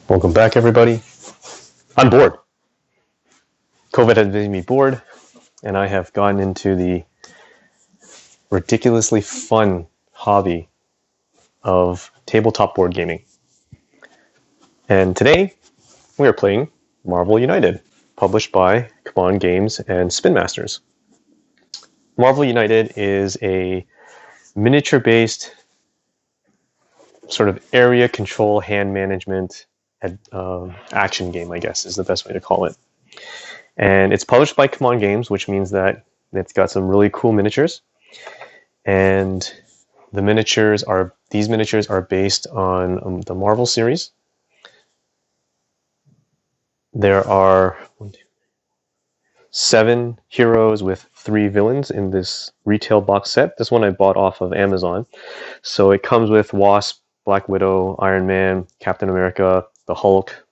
Welcome back, everybody. I'm bored. COVID has made me bored, and I have gotten into the ridiculously fun hobby of tabletop board gaming. And today, we are playing Marvel United, published by Come Games and Spin Masters. Marvel United is a miniature-based sort of area control hand management action game, I guess, is the best way to call it. And it's published by Come Games, which means that it's got some really cool miniatures. And these miniatures are based on the Marvel series. There are 7 heroes with 3 villains in this retail box set. This one I bought off of Amazon. So it comes with Wasp, Black Widow, Iron Man, Captain America, the Hulk,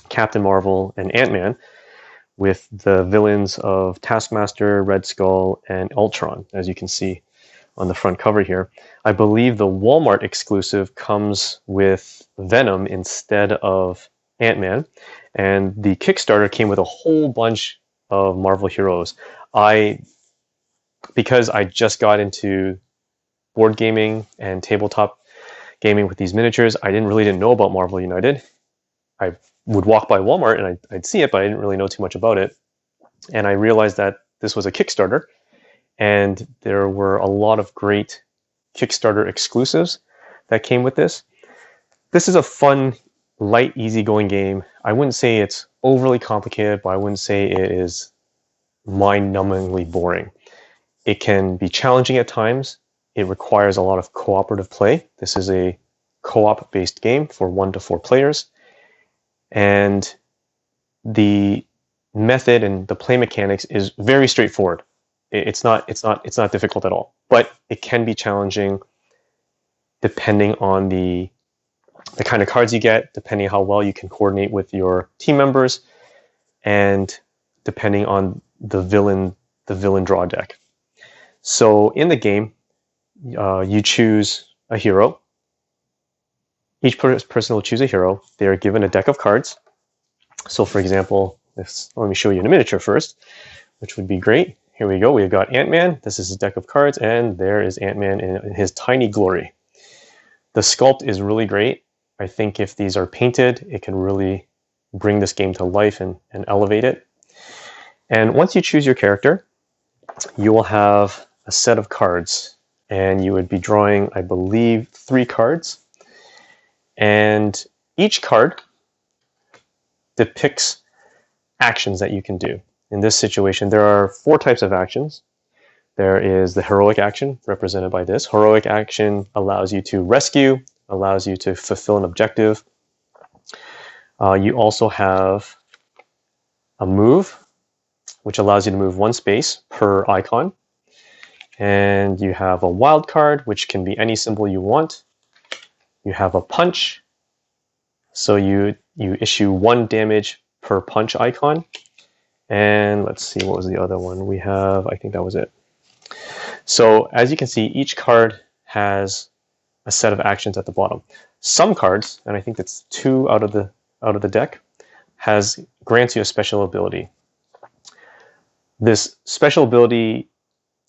Captain Marvel, and Ant-Man, with the villains of Taskmaster, Red Skull, and Ultron, as you can see on the front cover here. I believe the Walmart exclusive comes with Venom instead of Ant-Man, and the Kickstarter came with a whole bunch of Marvel heroes. Because I just got into board gaming and tabletop gaming with these miniatures, I didn't know about Marvel United. I would walk by Walmart and I'd see it, but I didn't really know too much about it. And I realized that this was a Kickstarter, and there were a lot of great Kickstarter exclusives that came with this. This is a fun, light, easygoing game. I wouldn't say it's overly complicated, but I wouldn't say it is mind-numbingly boring. It can be challenging at times. It requires a lot of cooperative play. This is a co-op based game for 1 to 4 players. And the method and the play mechanics is very straightforward. It's not difficult at all, but it can be challenging depending on the kind of cards you get, depending how well you can coordinate with your team members, and depending on the villain draw deck. So in the game, you choose a hero. Each person will choose a hero. They are given a deck of cards. So for example, let me show you in a miniature first, which would be great. Here we go. We've got Ant-Man. This is his deck of cards, and there is Ant-Man in his tiny glory. The sculpt is really great. I think if these are painted, it can really bring this game to life and elevate it. And once you choose your character, you will have a set of cards, and you would be drawing, I believe, 3 cards. And each card depicts actions that you can do. In this situation, there are 4 types of actions. There is the heroic action, represented by this. Heroic action allows you to rescue, allows you to fulfill an objective. You also have a move, which allows you to move 1 space per icon. And you have a wild card, which can be any symbol you want. You have a punch, so you issue 1 damage per punch icon. And let's see, what was the other one? We have, I think that was it. So as you can see, each card has a set of actions at the bottom. Some cards, and I think that's 2 out of the deck, grants you a special ability. This special ability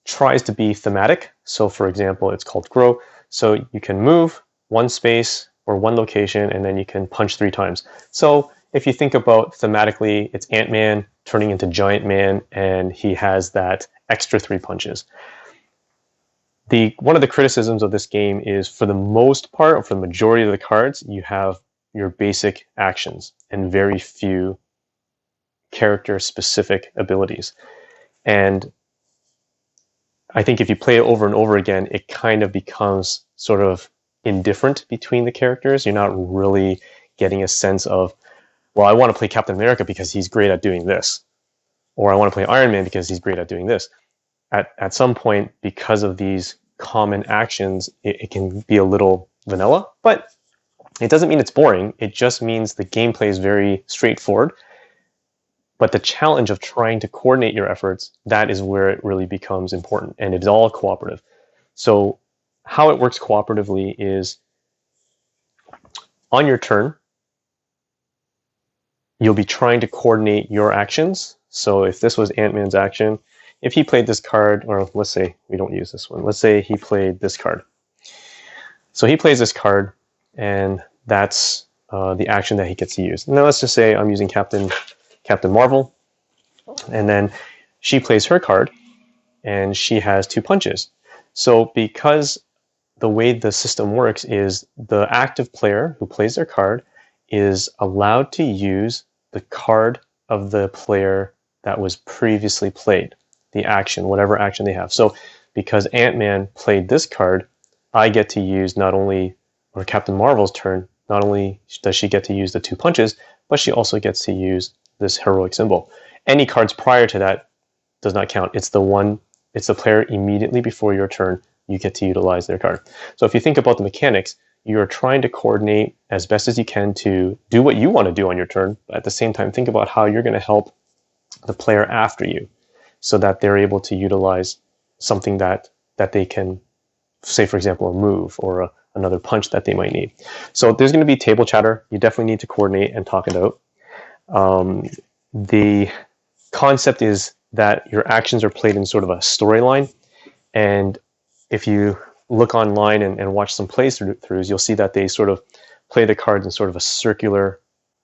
tries to be thematic. So for example, it's called Grow. So you can move 1 space or 1 location, and then you can punch 3 times. So if you think about thematically, it's Ant-Man turning into Giant Man, and he has that extra 3 punches. One of the criticisms of this game is, for the most part, or for the majority of the cards, you have your basic actions and very few character-specific abilities. And I think if you play it over and over again, it kind of becomes sort of indifferent between the characters. You're not really getting a sense of, well, I want to play Captain America because he's great at doing this, or I want to play Iron Man because he's great at doing this. At some point, because of these common actions, it can be a little vanilla, but it doesn't mean it's boring. It just means the gameplay is very straightforward. But the challenge of trying to coordinate your efforts, that is where it really becomes important, and it's all cooperative. So how it works cooperatively is, on your turn, you'll be trying to coordinate your actions. So if this was Ant-Man's action, if he played this card, or let's say we don't use this one, let's say he played this card. So he plays this card, and that's the action that he gets to use. Now let's just say I'm using Captain Marvel, and then she plays her card, and she has 2 punches. So because the way the system works is the active player who plays their card is allowed to use the card of the player that was previously played, the action, whatever action they have. So because Ant-Man played this card, I get to use not only, or Captain Marvel's turn, not only does she get to use the 2 punches, but she also gets to use this heroic symbol. Any cards prior to that does not count. It's the player immediately before your turn, you get to utilize their card. So if you think about the mechanics, you're trying to coordinate as best as you can to do what you want to do on your turn, but at the same time, think about how you're going to help the player after you so that they're able to utilize something that they can, say, for example, a move or another punch that they might need. So there's going to be table chatter. You definitely need to coordinate and talk it out. The concept is that your actions are played in sort of a storyline, and if you look online and watch some playthroughs, you'll see that they sort of play the cards in sort of a circular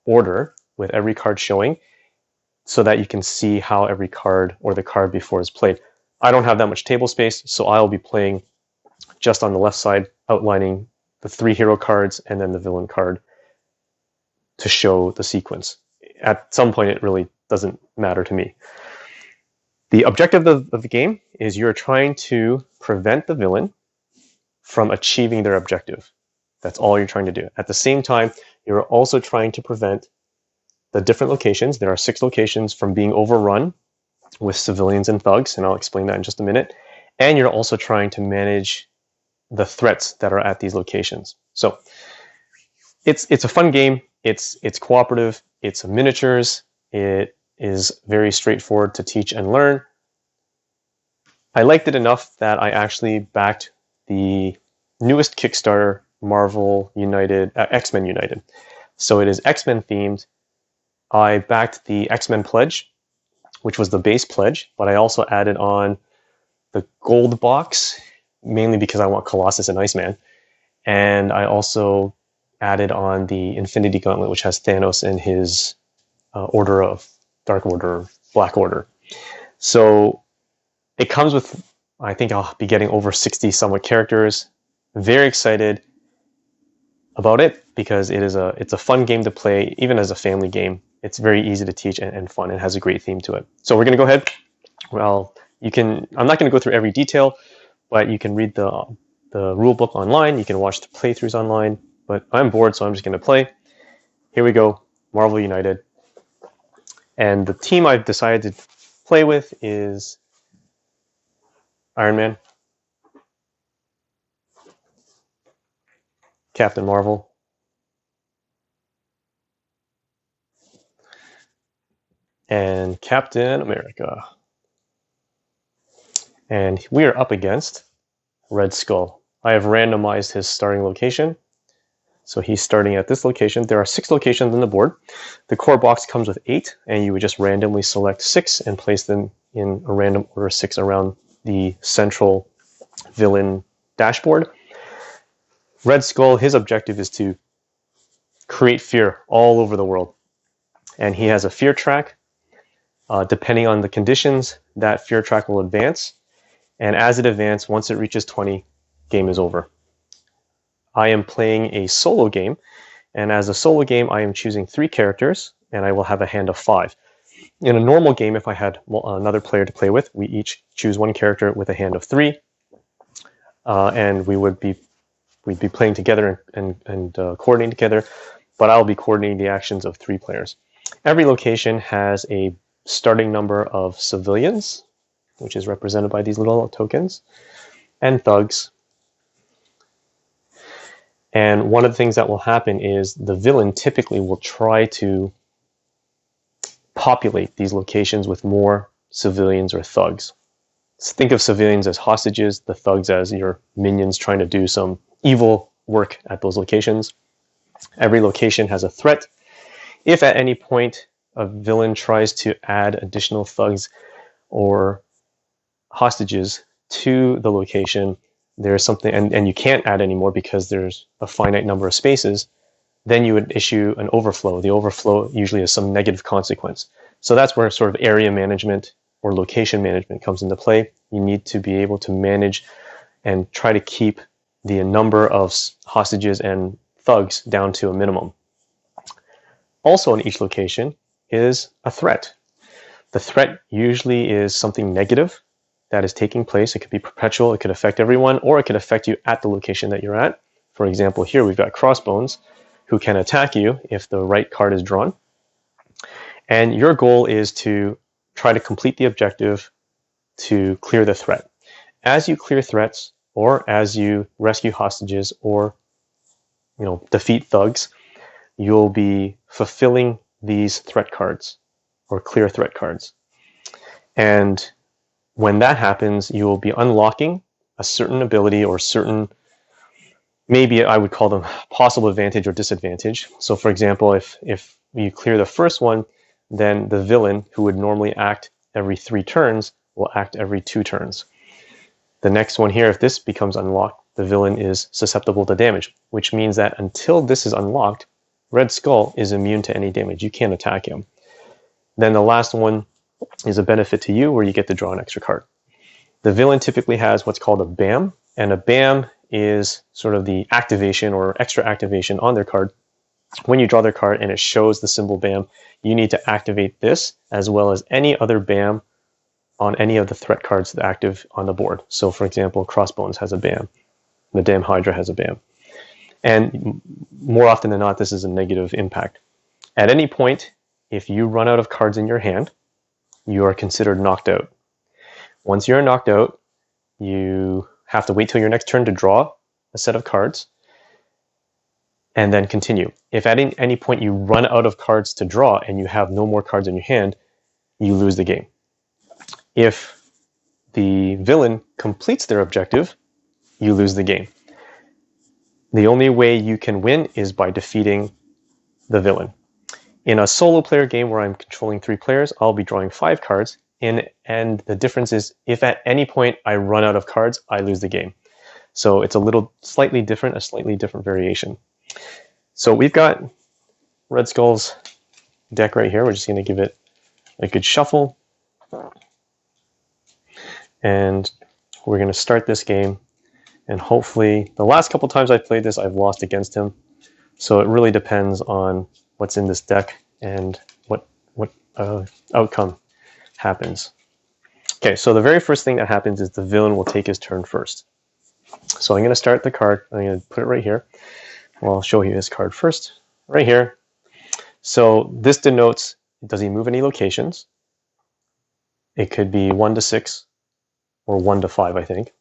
order with every card showing so that you can see how every card or the card before is played. I don't have that much table space, so I'll be playing just on the left side, outlining the 3 hero cards and then the villain card to show the sequence. At some point, it really doesn't matter to me. The objective of the game is you're trying to prevent the villain from achieving their objective. That's all you're trying to do. At the same time, you're also trying to prevent the different locations. There are 6 locations from being overrun with civilians and thugs, and I'll explain that in just a minute. And you're also trying to manage the threats that are at these locations. So it's a fun game. It's cooperative. It's miniatures. It is very straightforward to teach and learn. I liked it enough that I actually backed the newest Kickstarter, Marvel United, X-Men United. So it is X-Men themed. I backed the X-Men pledge, which was the base pledge, but I also added on the gold box, mainly because I want Colossus and Iceman. And I also added on the Infinity Gauntlet, which has Thanos and his Order of Dark Order, Black Order. So it comes with, I think I'll be getting over 60 somewhat characters. Very excited about it because it's a fun game to play, even as a family game. It's very easy to teach and fun. It has a great theme to it. So we're going to go ahead. Well, I'm not going to go through every detail, but you can read the rule book online. You can watch the playthroughs online. But I'm bored, so I'm just going to play. Here we go, Marvel United. And the team I've decided to play with is Iron Man, Captain Marvel, and Captain America. And we are up against Red Skull. I have randomized his starting location. So he's starting at this location. There are 6 locations on the board. The core box comes with 8, and you would just randomly select 6 and place them in a random order of 6 around the central villain dashboard. Red Skull, his objective is to create fear all over the world. And he has a fear track. Depending on the conditions, that fear track will advance. And as it advances, once it reaches 20, game is over. I am playing a solo game, and as a solo game, I am choosing 3 characters, and I will have a hand of 5. In a normal game, if I had another player to play with, we each choose 1 character with a hand of 3, and we'd be playing together and coordinating together, but I'll be coordinating the actions of 3 players. Every location has a starting number of civilians, which is represented by these little tokens, and thugs. And one of the things that will happen is the villain typically will try to populate these locations with more civilians or thugs. So think of civilians as hostages, the thugs as your minions trying to do some evil work at those locations. Every location has a threat, If at any point a villain tries to add additional thugs or hostages to the location, there's something, and you can't add any more because there's a finite number of spaces, then you would issue an overflow. The overflow usually has some negative consequence. So that's where sort of area management or location management comes into play. You need to be able to manage and try to keep the number of hostages and thugs down to a minimum. Also in each location is a threat. The threat usually is something negative that is taking place. It could be perpetual, it could affect everyone, or it could affect you at the location that you're at. For example, here we've got Crossbones, who can attack you if the right card is drawn. And your goal is to try to complete the objective to clear the threat. As you clear threats, or as you rescue hostages, or defeat thugs, you'll be fulfilling these threat cards, or clear threat cards. And when that happens, you will be unlocking a certain ability or certain, maybe I would call them possible advantage or disadvantage. So for example, if you clear the first one, then the villain, who would normally act every 3 turns, will act every 2 turns. The next one here, if this becomes unlocked, the villain is susceptible to damage, which means that until this is unlocked, Red Skull is immune to any damage. You can't attack him. Then the last one is a benefit to you where you get to draw an extra card. The villain typically has what's called a BAM, and a BAM is sort of the activation or extra activation on their card. When you draw their card and it shows the symbol BAM, you need to activate this as well as any other BAM on any of the threat cards that are active on the board. So for example, Crossbones has a BAM. Madame Hydra has a BAM. And more often than not, this is a negative impact. At any point, if you run out of cards in your hand, you are considered knocked out. Once you're knocked out, you have to wait till your next turn to draw a set of cards and then continue. If at any point you run out of cards to draw and you have no more cards in your hand, you lose the game. If the villain completes their objective, you lose the game. The only way you can win is by defeating the villain. In a solo player game where I'm controlling 3 players, I'll be drawing 5 cards, and the difference is if at any point I run out of cards, I lose the game. So it's a slightly different variation. So we've got Red Skull's deck right here. We're just going to give it a good shuffle. And we're going to start this game. And hopefully, the last couple times I've played this, I've lost against him. So it really depends on what's in this deck and what outcome happens. Okay, so the very first thing that happens is the villain will take his turn first. So I'm going to start the card. I'm going to put it right here. Well, I'll show you his card first, right here. So this denotes, does he move any locations? It could be 1 to 6 or 1 to 5, I think.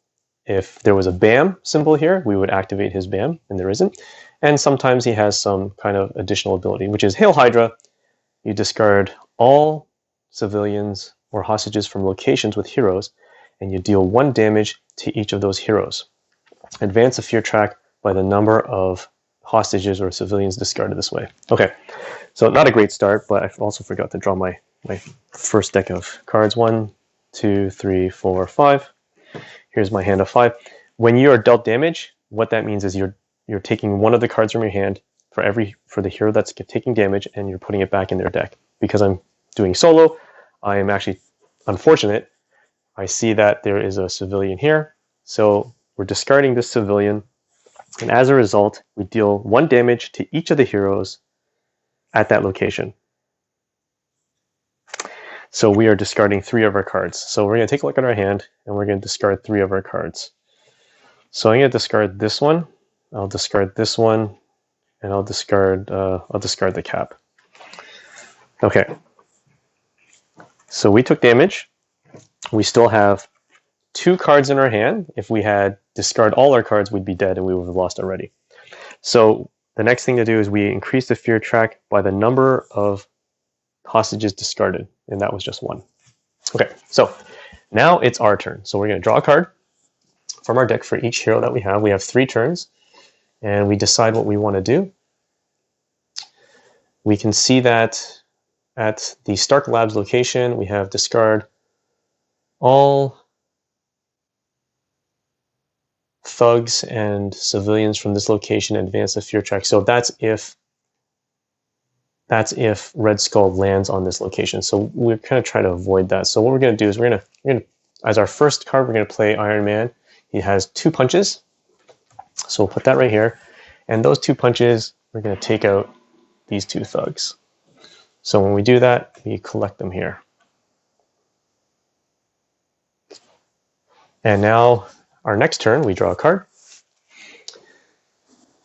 If there was a BAM symbol here, we would activate his BAM, and there isn't. And sometimes he has some kind of additional ability, which is Hail Hydra. You discard all civilians or hostages from locations with heroes, and you deal 1 damage to each of those heroes. Advance a fear track by the number of hostages or civilians discarded this way. Okay, so not a great start, but I also forgot to draw my first deck of cards. 1, 2, 3, 4, 5. Here's my hand of 5. When you are dealt damage, what that means is you're taking 1 of the cards from your hand for the hero that's taking damage, and you're putting it back in their deck. Because I'm doing solo, I am actually unfortunate. I see that there is a civilian here, so we're discarding this civilian, and as a result, we deal 1 damage to each of the heroes at that location. So we are discarding 3 of our cards. So we're going to take a look at our hand, and we're going to discard 3 of our cards. So I'm going to discard this one, I'll discard this one, and I'll discard the cap. Okay. So we took damage. We still have 2 cards in our hand. If we had discard all our cards, we'd be dead and we would have lost already. So the next thing to do is we increase the fear track by the number of hostages discarded, and that was just 1. Okay, so now it's our turn. So we're going to draw a card from our deck for each hero that we have. We have 3 turns, and we decide what we want to do. We can see that at the Stark Labs location, we have discard all thugs and civilians from this location and advance the fear track. So that's if Red Skull lands on this location. So we're kind of trying to avoid that. So what we're going to do is we're going to, as our first card, we're going to play Iron Man. He has 2 punches. So we'll put that right here. And those 2 punches, we're going to take out these 2 thugs. So when we do that, we collect them here. And now our next turn, we draw a card.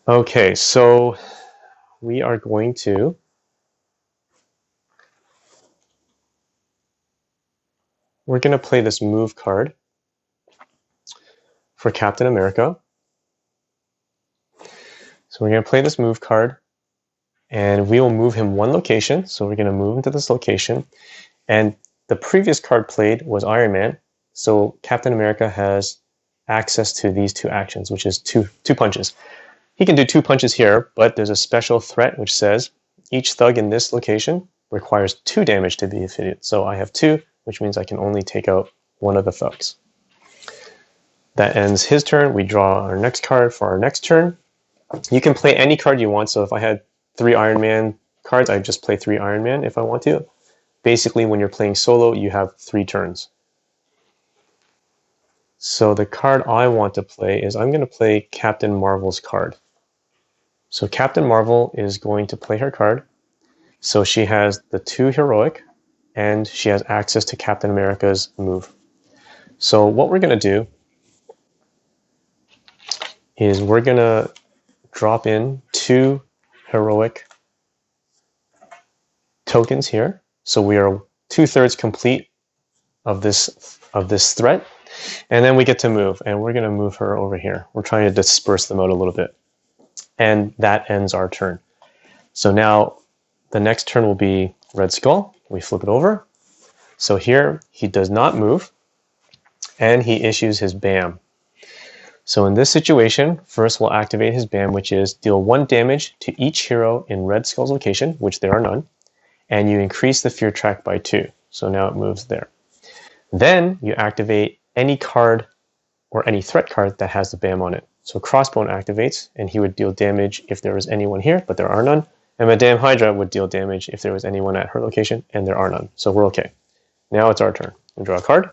Okay, so we are going to play this move card for Captain America. So we're going to play this move card, and we will move him 1 location. So we're going to move him to this location. And the previous card played was Iron Man. So Captain America has access to these 2 actions, which is two punches. He can do 2 punches here, but there's a special threat which says each thug in this location requires 2 damage to be defeated. So I have 2, which means I can only take out 1 of the thugs. That ends his turn. We draw our next card for our next turn. You can play any card you want. So if I had 3 Iron Man cards, I'd just play 3 Iron Man if I want to. Basically, when you're playing solo, you have 3 turns. So the card I want to play is I'm going to play Captain Marvel's card. So Captain Marvel is going to play her card. So she has the 2 heroic, and she has access to Captain America's move. So what we're going to do is we're going to drop in 2 heroic tokens here. So we are 2/3 complete of this threat. And then we get to move, and we're going to move her over here. We're trying to disperse them out a little bit. And that ends our turn. So now the next turn will be Red Skull. We flip it over. So here he does not move, and he issues his BAM. So in this situation, first we'll activate his BAM, which is deal 1 damage to each hero in Red Skull's location, which there are none, and you increase the fear track by 2. So now it moves there. Then you activate any card or any threat card that has the BAM on it. So Crossbone activates, and he would deal damage if there was anyone here, but there are none. And Madame Hydra would deal damage if there was anyone at her location, and there are none. So we're okay. Now it's our turn. We draw a card.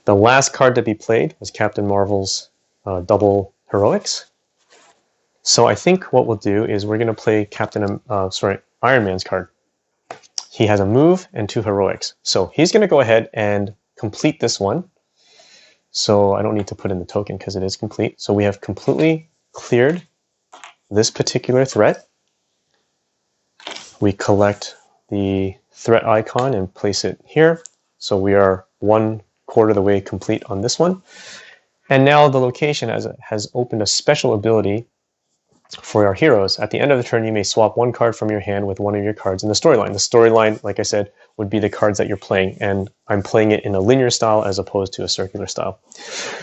The last card to be played was Captain Marvel's double heroics. So I think what we'll do is we're going to play Iron Man's card. He has a move and 2 heroics. So he's going to go ahead and complete this one. So I don't need to put in the token because it is complete. So we have completely cleared this particular threat. We collect the threat icon and place it here. So we are 1/4 of the way complete on this one. And now the location has opened a special ability for our heroes. At the end of the turn, you may swap 1 card from your hand with 1 of your cards in the storyline. The storyline, like I said, would be the cards that you're playing, and I'm playing it in a linear style as opposed to a circular style.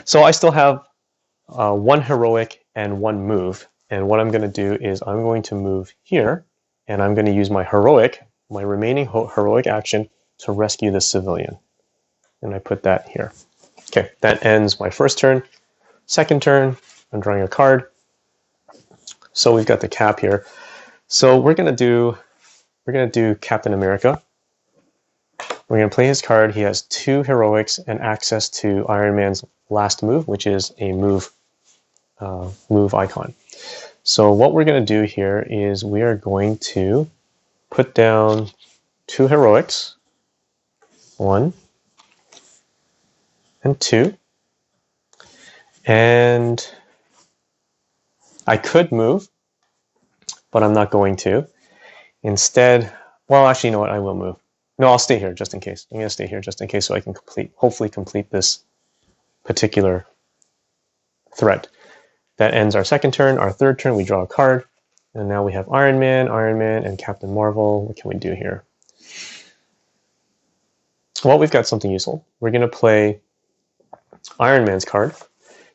So I still have 1 heroic and 1 move, and what I'm going to do is I'm going to move here, and I'm going to use my remaining heroic action to rescue the civilian. And I put that here. Okay, that ends my first turn. Second turn, I'm drawing a card. So we've got the Cap here. So we're gonna do Captain America. We're gonna play his card. He has 2 heroics and access to Iron Man's last move, which is a move icon. So what we're gonna do here is we are going to put down 2 heroics, 1 and 2, and I could move, but I'm not going to. Instead, well, actually, you know what? I will move. No, I'll stay here just in case. I'm going to stay here just in case so I can hopefully complete this particular threat. That ends our second turn. Our third turn, we draw a card. And now we have Iron Man, and Captain Marvel. What can we do here? Well, we've got something useful. We're going to play Iron Man's card.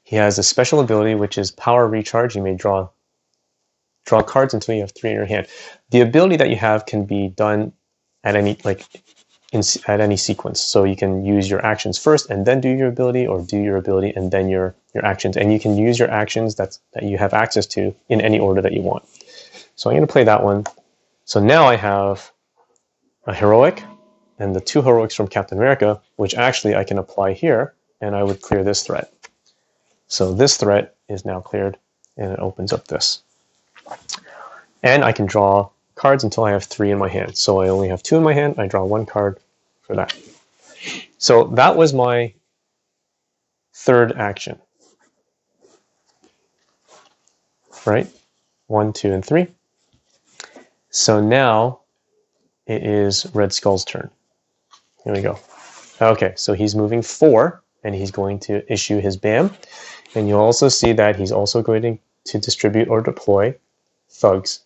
He has a special ability, which is Power Recharge. You may draw Draw cards until you have 3 in your hand. The ability that you have can be done at any at any sequence. So you can use your actions first and then do your ability, or do your ability and then your actions. And you can use your actions that you have access to in any order that you want. So I'm going to play that one. So now I have a heroic and the 2 heroics from Captain America, which actually I can apply here, and I would clear this threat. So this threat is now cleared, and it opens up this. And I can draw cards until I have 3 in my hand. So I only have 2 in my hand. I draw 1 card for that. So that was my 3rd action. Right? 1, 2, and 3. So now it is Red Skull's turn. Here we go. Okay, so he's moving 4, and he's going to issue his BAM. And you'll also see that he's also going to distribute or deploy thugs.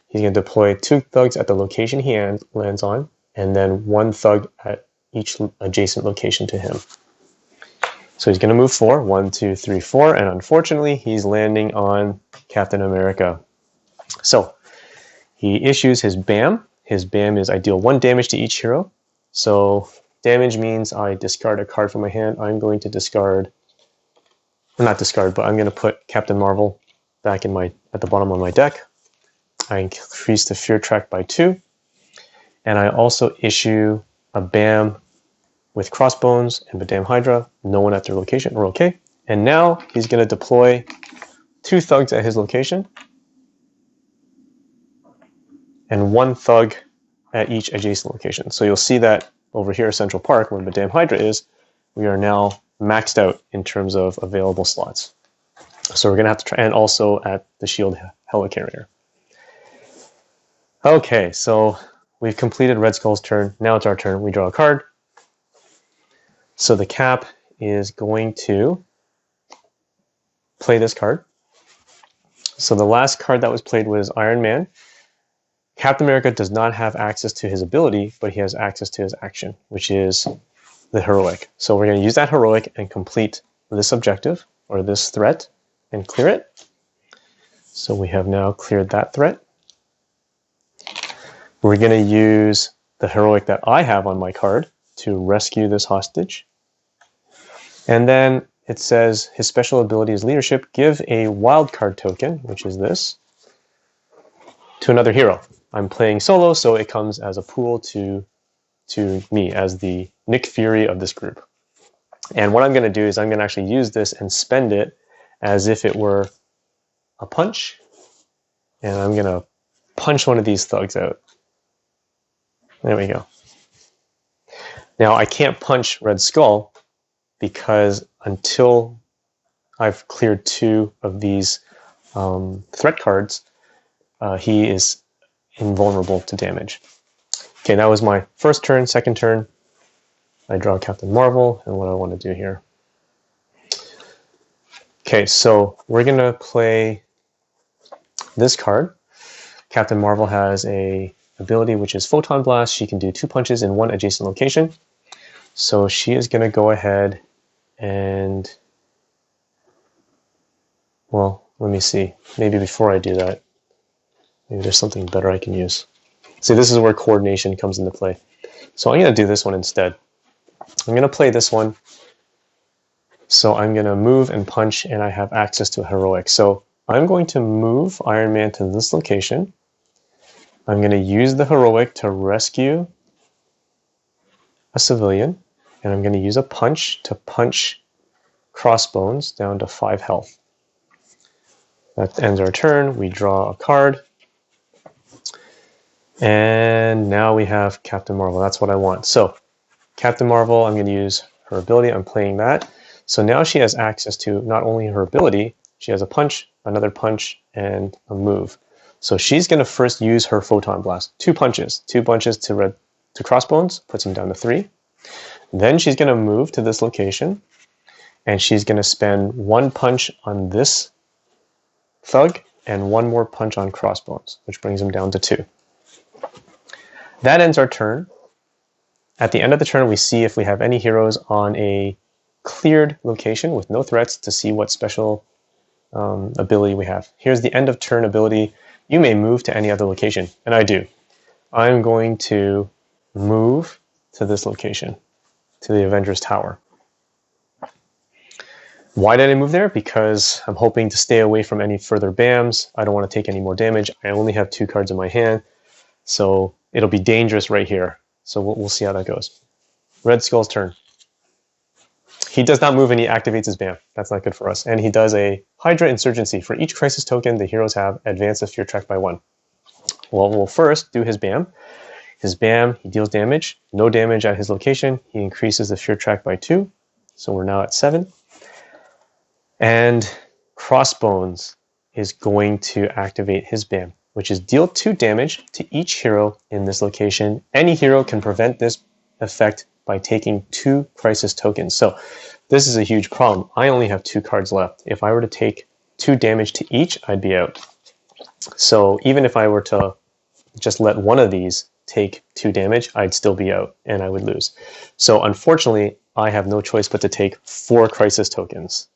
He's going to deploy 2 thugs at the location he lands on, and then 1 thug at each adjacent location to him. So he's going to move 4, 1, 2, 3, 4, and unfortunately he's landing on Captain America. So he issues his BAM. His BAM is I deal 1 damage to each hero. So damage means I discard a card from my hand. I'm going to discard, or not discard, but I'm going to put Captain Marvel back in at the bottom of my deck. I increase the fear track by 2. And I also issue a BAM with Crossbones and Madame Hydra. No one at their location. We're okay. And now he's going to deploy 2 thugs at his location, and 1 thug at each adjacent location. So you'll see that over here, Central Park, where Madame Hydra is, we are now maxed out in terms of available slots. So we're going to have to try, and also at the Shield Helicarrier. Okay, so we've completed Red Skull's turn. Now it's our turn. We draw a card. So the Cap is going to play this card. So the last card that was played was Iron Man. Captain America does not have access to his ability, but he has access to his action, which is the heroic. So we're going to use that heroic and complete this objective, or this threat, and clear it. So we have now cleared that threat. We're going to use the heroic that I have on my card to rescue this hostage. And then it says his special ability is leadership. Give a wild card token, which is this, to another hero. I'm playing solo, so it comes as a pool to me as the Nick Fury of this group. And what I'm going to do is I'm going to actually use this and spend it as if it were a punch. And I'm going to punch one of these thugs out. There we go. Now I can't punch Red Skull because until I've cleared 2 of these threat cards, he is invulnerable to damage. Okay, that was my first turn. Second turn, I draw Captain Marvel, and what I want to do here. Okay, so we're going to play this card. Captain Marvel has a ability which is Photon Blast. She can do 2 punches in 1 adjacent location. So she is going to go ahead and, well, let me see. Maybe before I do that, maybe there's something better I can use. See, this is where coordination comes into play. So I'm going to do this one instead. I'm going to play this one. So I'm going to move and punch, and I have access to a heroic. So I'm going to move Iron Man to this location. I'm going to use the heroic to rescue a civilian, and I'm going to use a punch to punch Crossbones down to 5 health. That ends our turn. We draw a card. And now we have Captain Marvel. That's what I want. So Captain Marvel, I'm going to use her ability. I'm playing that. So now she has access to not only her ability, she has a punch, another punch, and a move. So she's going to first use her Photon Blast. 2 punches. 2 punches to Crossbones, puts him down to 3. Then she's going to move to this location, and she's going to spend 1 punch on this thug and 1 more punch on Crossbones, which brings him down to 2. That ends our turn. At the end of the turn, we see if we have any heroes on a cleared location with no threats to see what special ability we have. Here's the end of turn ability. you may move to any other location. And I do. I'm going to move to this location, to the Avengers Tower. Why did I move there? Because I'm hoping to stay away from any further BAMs. I don't want to take any more damage. I only have 2 cards in my hand, so it'll be dangerous right here. So we'll see how that goes. Red Skull's turn. He does not move and he activates his BAM. That's not good for us. And he does a Hydra Insurgency. For each crisis token the heroes have, advance the fear track by 1. Well, we'll first do his BAM. His BAM, he deals damage. No damage at his location. He increases the fear track by 2. So we're now at 7. And Crossbones is going to activate his BAM, which is deal 2 damage to each hero in this location. Any hero can prevent this effect by taking 2 crisis tokens. So this is a huge problem. I only have 2 cards left. If I were to take 2 damage to each, I'd be out. So even if I were to just let one of these take 2 damage, I'd still be out and I would lose. So unfortunately, I have no choice but to take 4 crisis tokens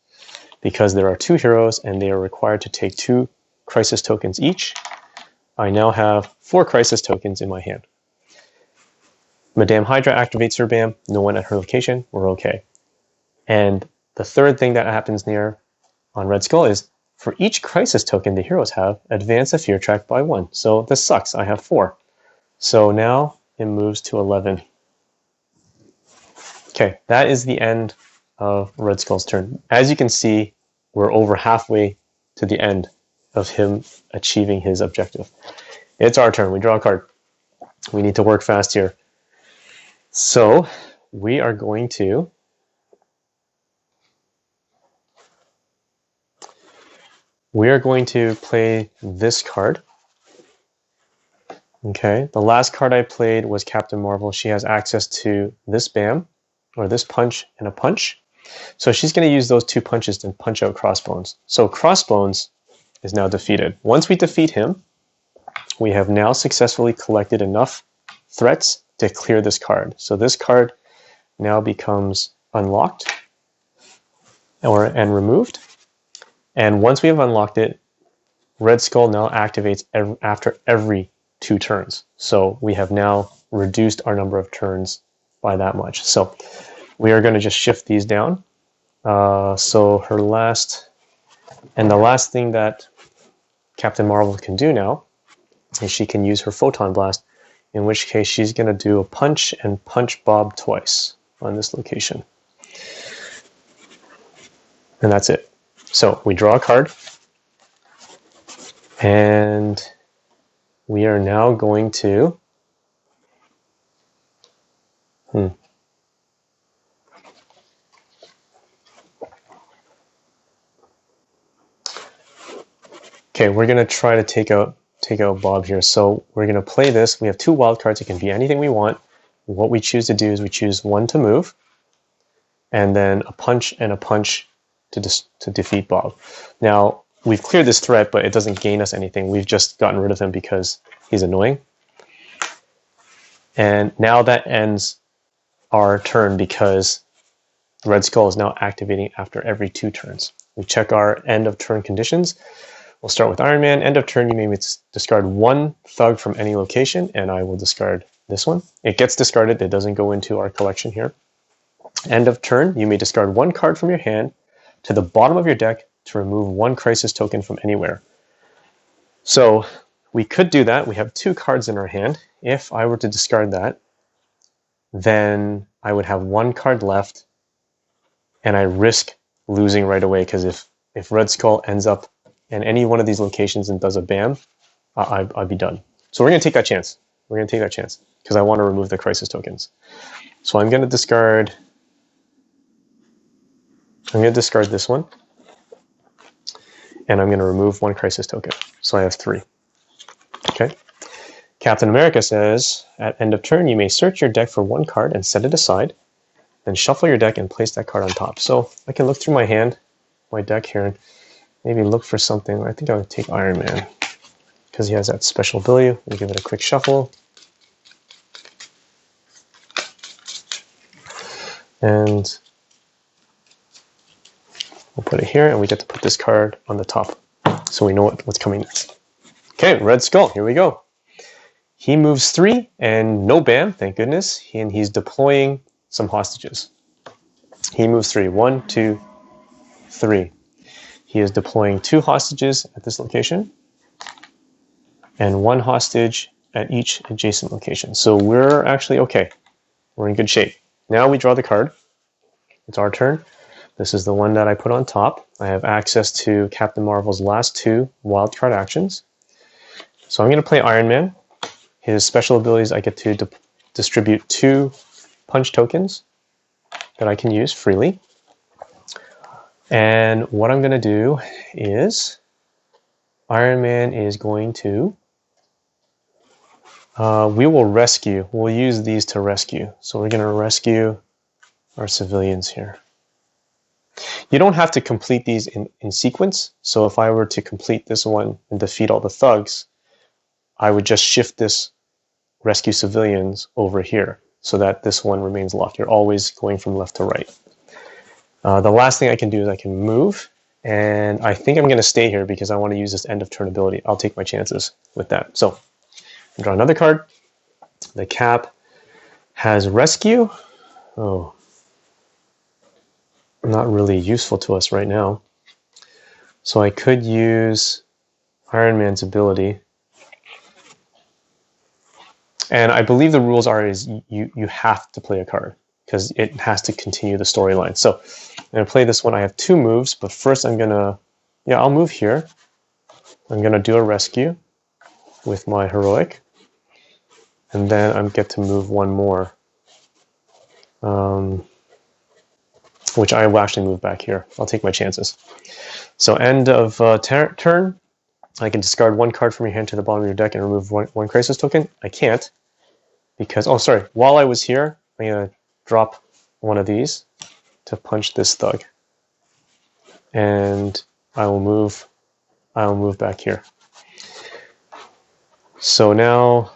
because there are 2 heroes and they are required to take 2 crisis tokens each. I now have 4 crisis tokens in my hand. Madame Hydra activates her BAM, no one at her location, we're okay. And the third thing that happens near on Red Skull is for each crisis token the heroes have, advance the fear track by 1. So this sucks, I have 4. So now it moves to 11. Okay, that is the end of Red Skull's turn. As you can see, we're over halfway to the end of him achieving his objective. It's our turn, we draw a card. We need to work fast here. So we are going to play this card. Okay, the last card I played was Captain Marvel. She has access to this BAM, or this punch and a punch. So she's going to use those 2 punches to punch out Crossbones. So Crossbones is now defeated. Once we defeat him, we have now successfully collected enough threats to clear this card. So this card now becomes unlocked and removed. And once we have unlocked it, Red Skull now activates after every 2 turns. So we have now reduced our number of turns by that much. So we are going to just shift these down. So her last, and the last thing that Captain Marvel can do now is she can use her Photon Blast, in which case she's going to do a punch and punch Bob twice on this location. And that's it. So we draw a card, and we are now going to Okay, we're going to try to take out Bob here. So we're going to play this. We have 2 wild cards. It can be anything we want. What we choose to do is we choose 1 to move, and then a punch and a punch to defeat Bob. Now, we've cleared this threat, but it doesn't gain us anything. We've just gotten rid of him because he's annoying. And now that ends our turn because Red Skull is now activating after every 2 turns. We check our end of turn conditions. We'll start with Iron Man. End of turn, you may discard 1 thug from any location, and I will discard this one. It gets discarded. It doesn't go into our collection here. End of turn, you may discard 1 card from your hand to the bottom of your deck to remove 1 crisis token from anywhere. So we could do that. We have 2 cards in our hand. If I were to discard that, then I would have 1 card left, and I risk losing right away because if Red Skull ends up in any one of these locations and does a BAM, I'd be done. So we're going to take that chance. We're going to take that chance because I want to remove the crisis tokens. So I'm going to discard this one, and I'm going to remove 1 crisis token. So I have 3. Okay. Captain America says, at end of turn, you may search your deck for 1 card and set it aside, then shuffle your deck and place that card on top. So I can look through my deck here, and maybe look for something. I think I would take Iron Man because he has that special ability. We'll give it a quick shuffle. And we'll put it here, and we get to put this card on the top so we know what's coming next. Okay, Red Skull, here we go. He moves 3 and no bam, thank goodness, and he's deploying some hostages. He moves 3. 1, 2, 3. He is deploying 2 hostages at this location and 1 hostage at each adjacent location. So we're actually okay. We're in good shape. Now we draw the card. It's our turn. This is the one that I put on top. I have access to Captain Marvel's last 2 wildcard actions. So I'm going to play Iron Man. His special abilities, I get to distribute 2 punch tokens that I can use freely. And what I'm going to do is Iron Man is going to, we will rescue. We'll use these to rescue. So we're going to rescue our civilians here. You don't have to complete these in sequence. So if I were to complete this one and defeat all the thugs, I would just shift this rescue civilians over here so that this one remains locked. You're always going from left to right. The last thing I can do is I can move, and I think I'm going to stay here because I want to use this end of turn ability. I'll take my chances with that. So draw another card. The Cap has rescue. Oh, not really useful to us right now. So I could use Iron Man's ability. And I believe the rules are is you have to play a card because it has to continue the storyline. So I'm going to play this one. I have 2 moves, but first I'm going to, I'll move here. I'm going to do a rescue with my heroic. And then I get to move 1 more, which I will actually move back here. I'll take my chances. So end of turn, I can discard 1 card from your hand to the bottom of your deck and remove one crisis token. I can't because, oh, sorry. While I was here, I'm going to drop one of these to punch this thug. And I will move back here. So now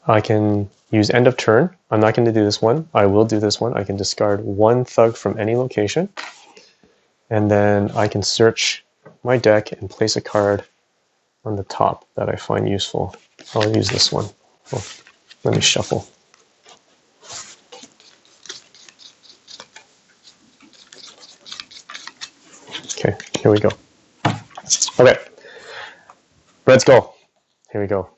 I can use end of turn. I'm not going to do this one. I will do this one. I can discard 1 thug from any location. And then I can search my deck and place a card on the top that I find useful. I'll use this one. Oh, let me shuffle. Okay, here we go. Okay, let's go. Here we go.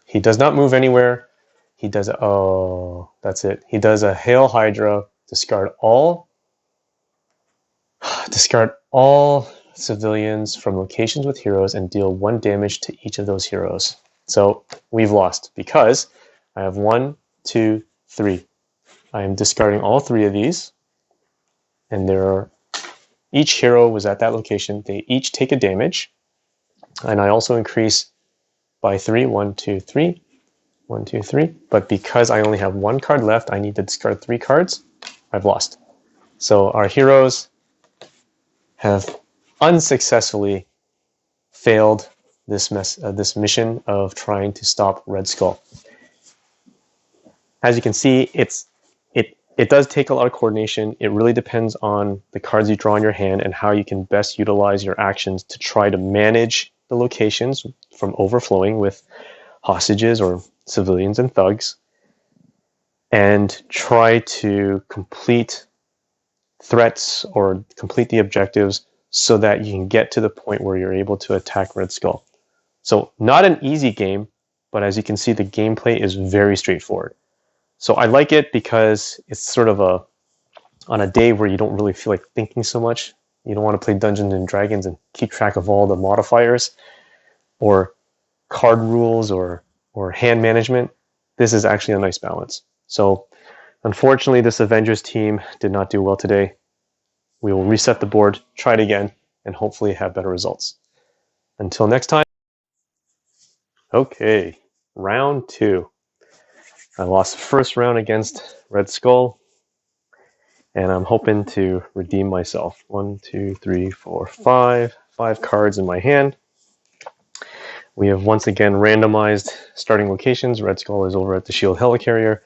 He does not move anywhere. He does, oh, that's it. He does a Hail Hydra, discard all civilians from locations with heroes and deal 1 damage to each of those heroes. So we've lost because I have 1, 2, 3. I am discarding all 3 of these, and each hero was at that location. They each take a damage, and I also increase by 3. 1, 2, 3. 1, 2, 3. But because I only have 1 card left, I need to discard 3 cards. I've lost. So our heroes have unsuccessfully failed this mission of trying to stop Red Skull. As you can see, it does take a lot of coordination. It really depends on the cards you draw in your hand and how you can best utilize your actions to try to manage the locations from overflowing with hostages or civilians and thugs, and try to complete threats or complete the objectives so that you can get to the point where you're able to attack Red Skull. So not an easy game, but as you can see, the gameplay is very straightforward. So I like it because it's sort of on a day where you don't really feel like thinking so much. You don't want to play Dungeons and Dragons and keep track of all the modifiers or card rules or hand management. This is actually a nice balance. So unfortunately, this Avengers team did not do well today. We will reset the board, try it again, and hopefully have better results. Until next time. Okay, round 2. I lost the first round against Red Skull, and I'm hoping to redeem myself. 1, 2, 3, 4, 5. 5 cards in my hand. We have once again randomized starting locations. Red Skull is over at the Shield Helicarrier.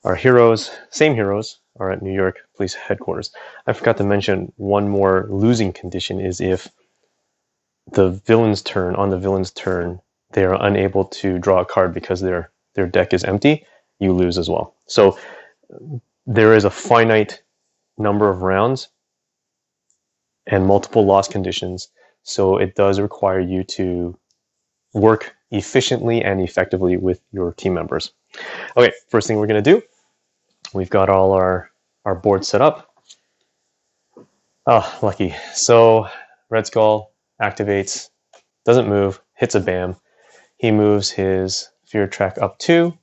Our heroes, same heroes, are at New York Police Headquarters. I forgot to mention one more losing condition is if the villain's turn, on the villain's turn, they are unable to draw a card because their deck is empty, you lose as well. So there is a finite number of rounds and multiple loss conditions. So it does require you to work efficiently and effectively with your team members. Okay, first thing we're going to do, we've got all our board set up. Oh, lucky. So Red Skull activates, doesn't move, hits a BAM. He moves his Fear Track up 2,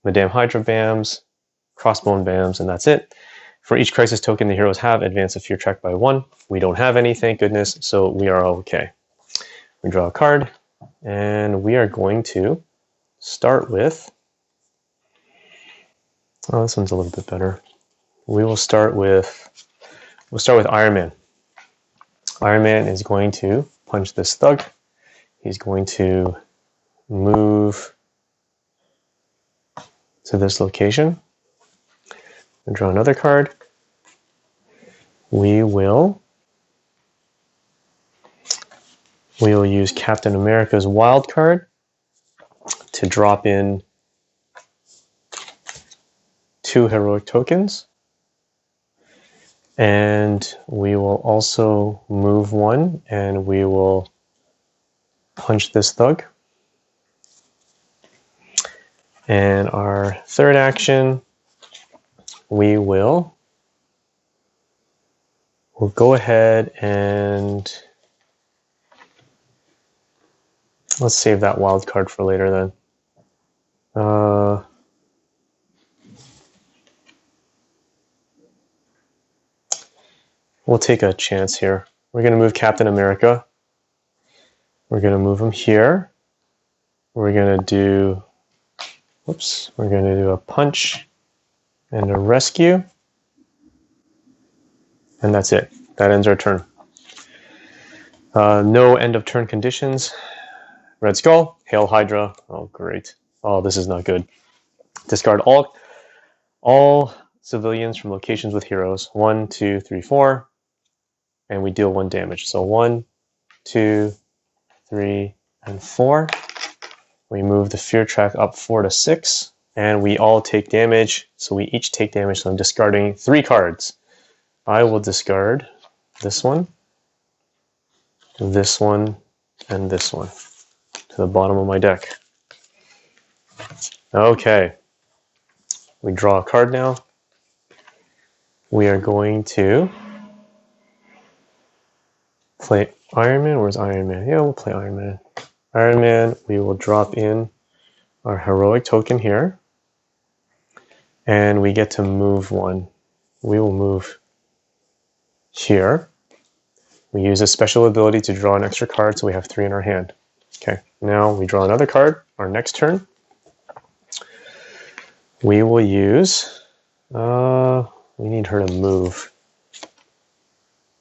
Madame Hydra BAMs, Crossbone BAMs, and that's it. For each crisis token the heroes have, advance a Fear Track by 1. We don't have any, thank goodness, so we are okay. We draw a card, and we are going to start with... Oh, this one's a little bit better. We'll start with Iron Man. Iron Man is going to punch this thug. He's going to move to this location and draw another card. We will use Captain America's wild card to drop in 2 heroic tokens. And we will also move 1 and we will punch this thug. And our third action, we'll go ahead and let's save that wild card for later then. We'll take a chance here. We're going to move Captain America. We're going to move him here. We're going to do, we're going to do a punch and a rescue. And that's it. That ends our turn. No end of turn conditions. Red Skull, Hail Hydra. Oh, great. Oh, this is not good. Discard all civilians from locations with heroes. 1, 2, 3, 4. And we deal 1 damage. So 1, 2, 3, and 4. We move the Fear Track up 4 to 6. And we all take damage. So we each take damage. So I'm discarding 3 cards. I will discard this one, and this one to the bottom of my deck. Okay. We draw a card now. We are going to play Iron Man. Where's Iron Man? Yeah, we'll play Iron Man. Iron Man, we will drop in our heroic token here. And we get to move 1. We will move here. We use a special ability to draw an extra card, so we have 3 in our hand. Okay, now we draw another card. Our next turn, we will use, we need her to move.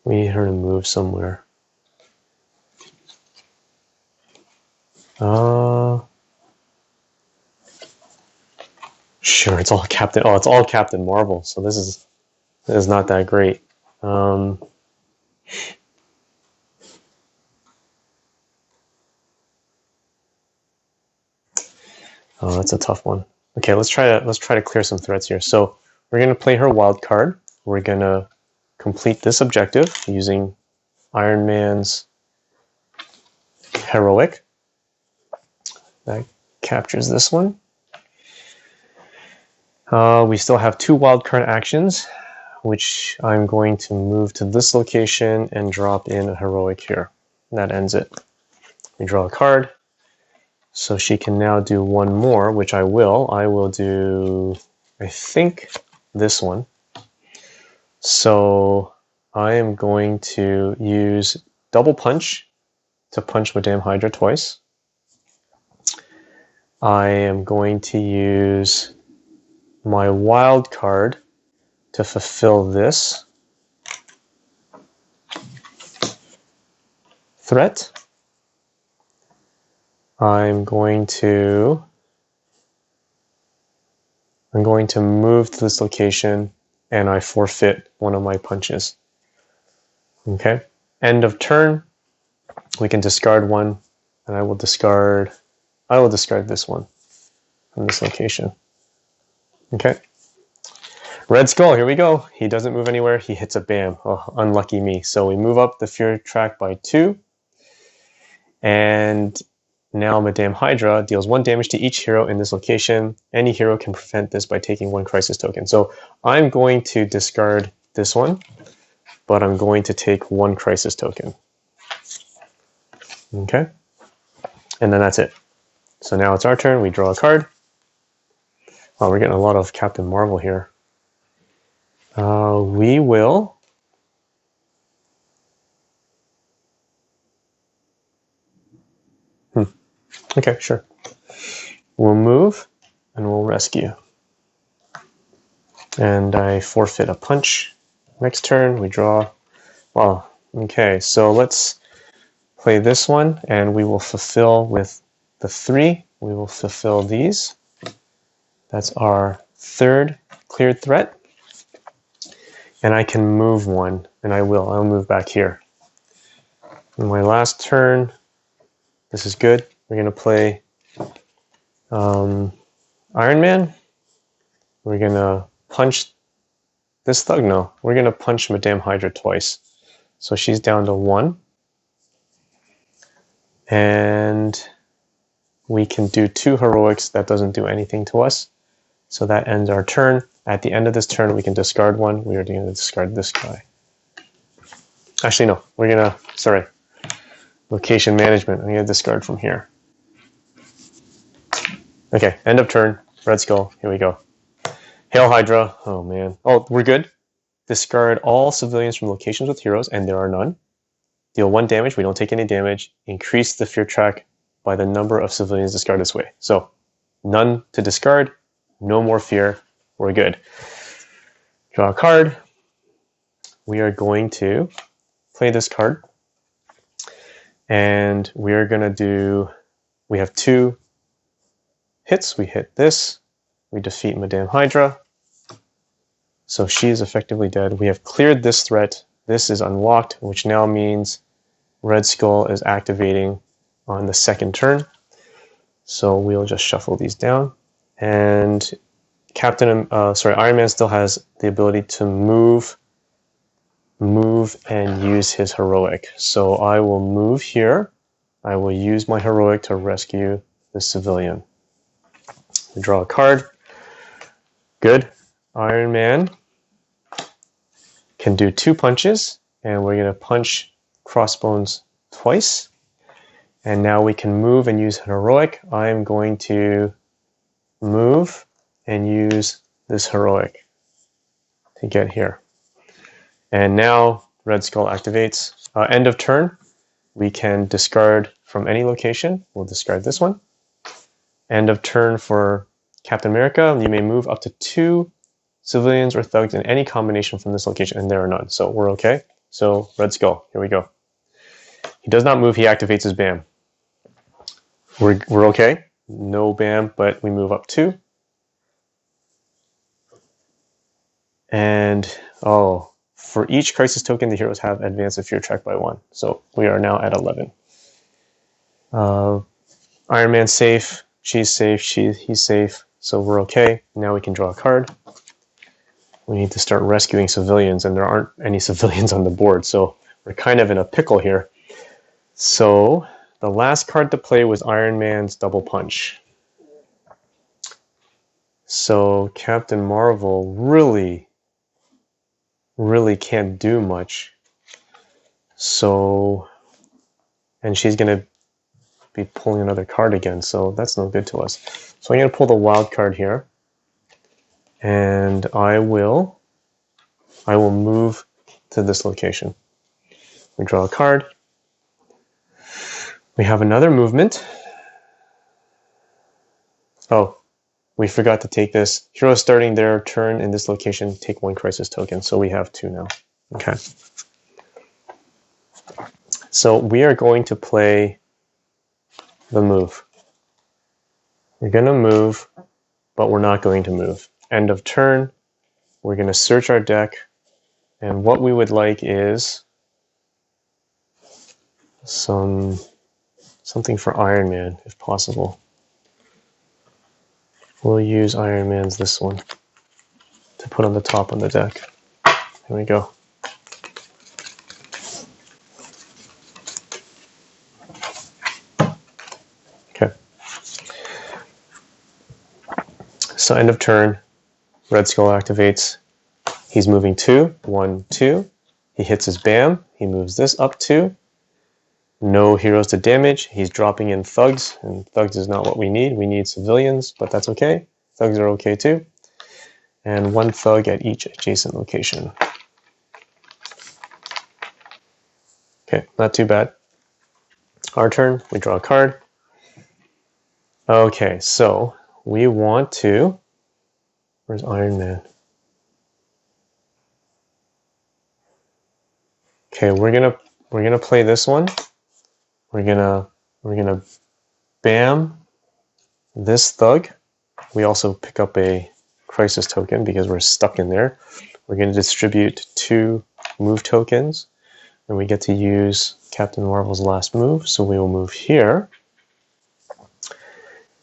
We need her to move somewhere. Sure, it's all Captain. Oh, it's all Captain Marvel. So this is not that great. Oh, that's a tough one. Okay, let's try to clear some threats here. So we're going to play her wild card. We're going to complete this objective using Iron Man's heroic. That captures this one. We still have 2 wildcard actions, which I'm going to move to this location and drop in a heroic here. That ends it. We draw a card. So she can now do 1 more, which I will. I will do, I think, this one. So I am going to use double punch to punch Madame Hydra twice. I am going to use my wild card to fulfill this threat. I'm going to move to this location and I forfeit one of my punches. Okay, end of turn. We can discard one, and I will discard this one from this location. Okay. Red Skull, here we go. He doesn't move anywhere. He hits a bam. Oh, unlucky me. So we move up the fear track by 2. And now Madame Hydra deals 1 damage to each hero in this location. Any hero can prevent this by taking 1 crisis token. So I'm going to discard this one, but I'm going to take 1 crisis token. Okay. And then that's it. So now it's our turn. We draw a card. Wow, we're getting a lot of Captain Marvel here. We will... Okay, sure. We'll move, and we'll rescue. And I forfeit a punch. Next turn, we draw... Wow, okay, so let's play this one, and we will fulfill with the 3. We will fulfill these. That's our 3rd cleared threat. And I can move 1, and I will. I'll move back here. In my last turn, this is good. We're going to play Iron Man. We're going to punch this thug. No, we're going to punch Madame Hydra twice. So she's down to 1. And we can do 2 heroics. That doesn't do anything to us. So that ends our turn. At the end of this turn, we can discard 1. We are going to discard this guy. Actually, no. We're going to... Sorry. Location management. I'm going to discard from here. Okay, end of turn. Red Skull. Here we go. Hail Hydra. Oh, man. Oh, we're good. Discard all civilians from locations with heroes, and there are none. Deal 1 damage. We don't take any damage. Increase the fear track by the number of civilians discarded this way. So, none to discard. No more fear. We're good. Draw a card. We are going to play this card. And we are going to do... We have 2 hits. We hit this. We defeat Madame Hydra. So she is effectively dead. We have cleared this threat. This is unlocked, which now means Red Skull is activating on the 2nd turn. So we'll just shuffle these down. And Iron Man still has the ability to move and use his heroic. So I will move here. I will use my heroic to rescue the civilian. We draw a card. Good. Iron Man can do 2 punches, and we're going to punch Crossbones twice. And now we can move and use heroic. I am going to move and use this heroic to get here. And now Red Skull activates. End of turn, we can discard from any location. We'll discard this one. End of turn for Captain America. You may move up to 2 civilians or thugs in any combination from this location, and there are none. So we're okay. So Red Skull, here we go. He does not move. He activates his BAM. We're okay. No BAM, but we move up 2. And, for each crisis token, the heroes have advanced the fear track by 1. So we are now at 11. Iron Man's safe. She's safe. He's safe. So we're okay. Now we can draw a card. We need to start rescuing civilians, and there aren't any civilians on the board. So we're kind of in a pickle here. So the last card to play was Iron Man's double punch. So Captain Marvel really can't do much. So, and she's going to be pulling another card again, so that's no good to us. So I'm going to pull the wild card here, and I will move to this location. We draw a card. We have another movement. Oh, we forgot to take this. Heroes starting their turn in this location take 1 crisis token, so we have 2 now. Okay. So we are going to play the move. We're going to move, but we're not going to move. End of turn, we're going to search our deck, and what we would like is something for Iron Man if possible. We'll use Iron Man's this one to put on the top on the deck. Here we go. Okay. So end of turn, Red Skull activates. He's moving 2, 1, 2. He hits his BAM. He moves this up 2. No heroes to damage. He's dropping in thugs, and thugs is not what we need. We need civilians, but that's okay. Thugs are okay too. And 1 thug at each adjacent location. Okay, not too bad. Our turn, we draw a card. Okay, so we want to... Where's Iron Man? Okay, we're gonna play this one. We're gonna BAM this thug. We also pick up a crisis token because we're stuck in there. We're gonna distribute 2 move tokens, and we get to use Captain Marvel's last move. So we will move here,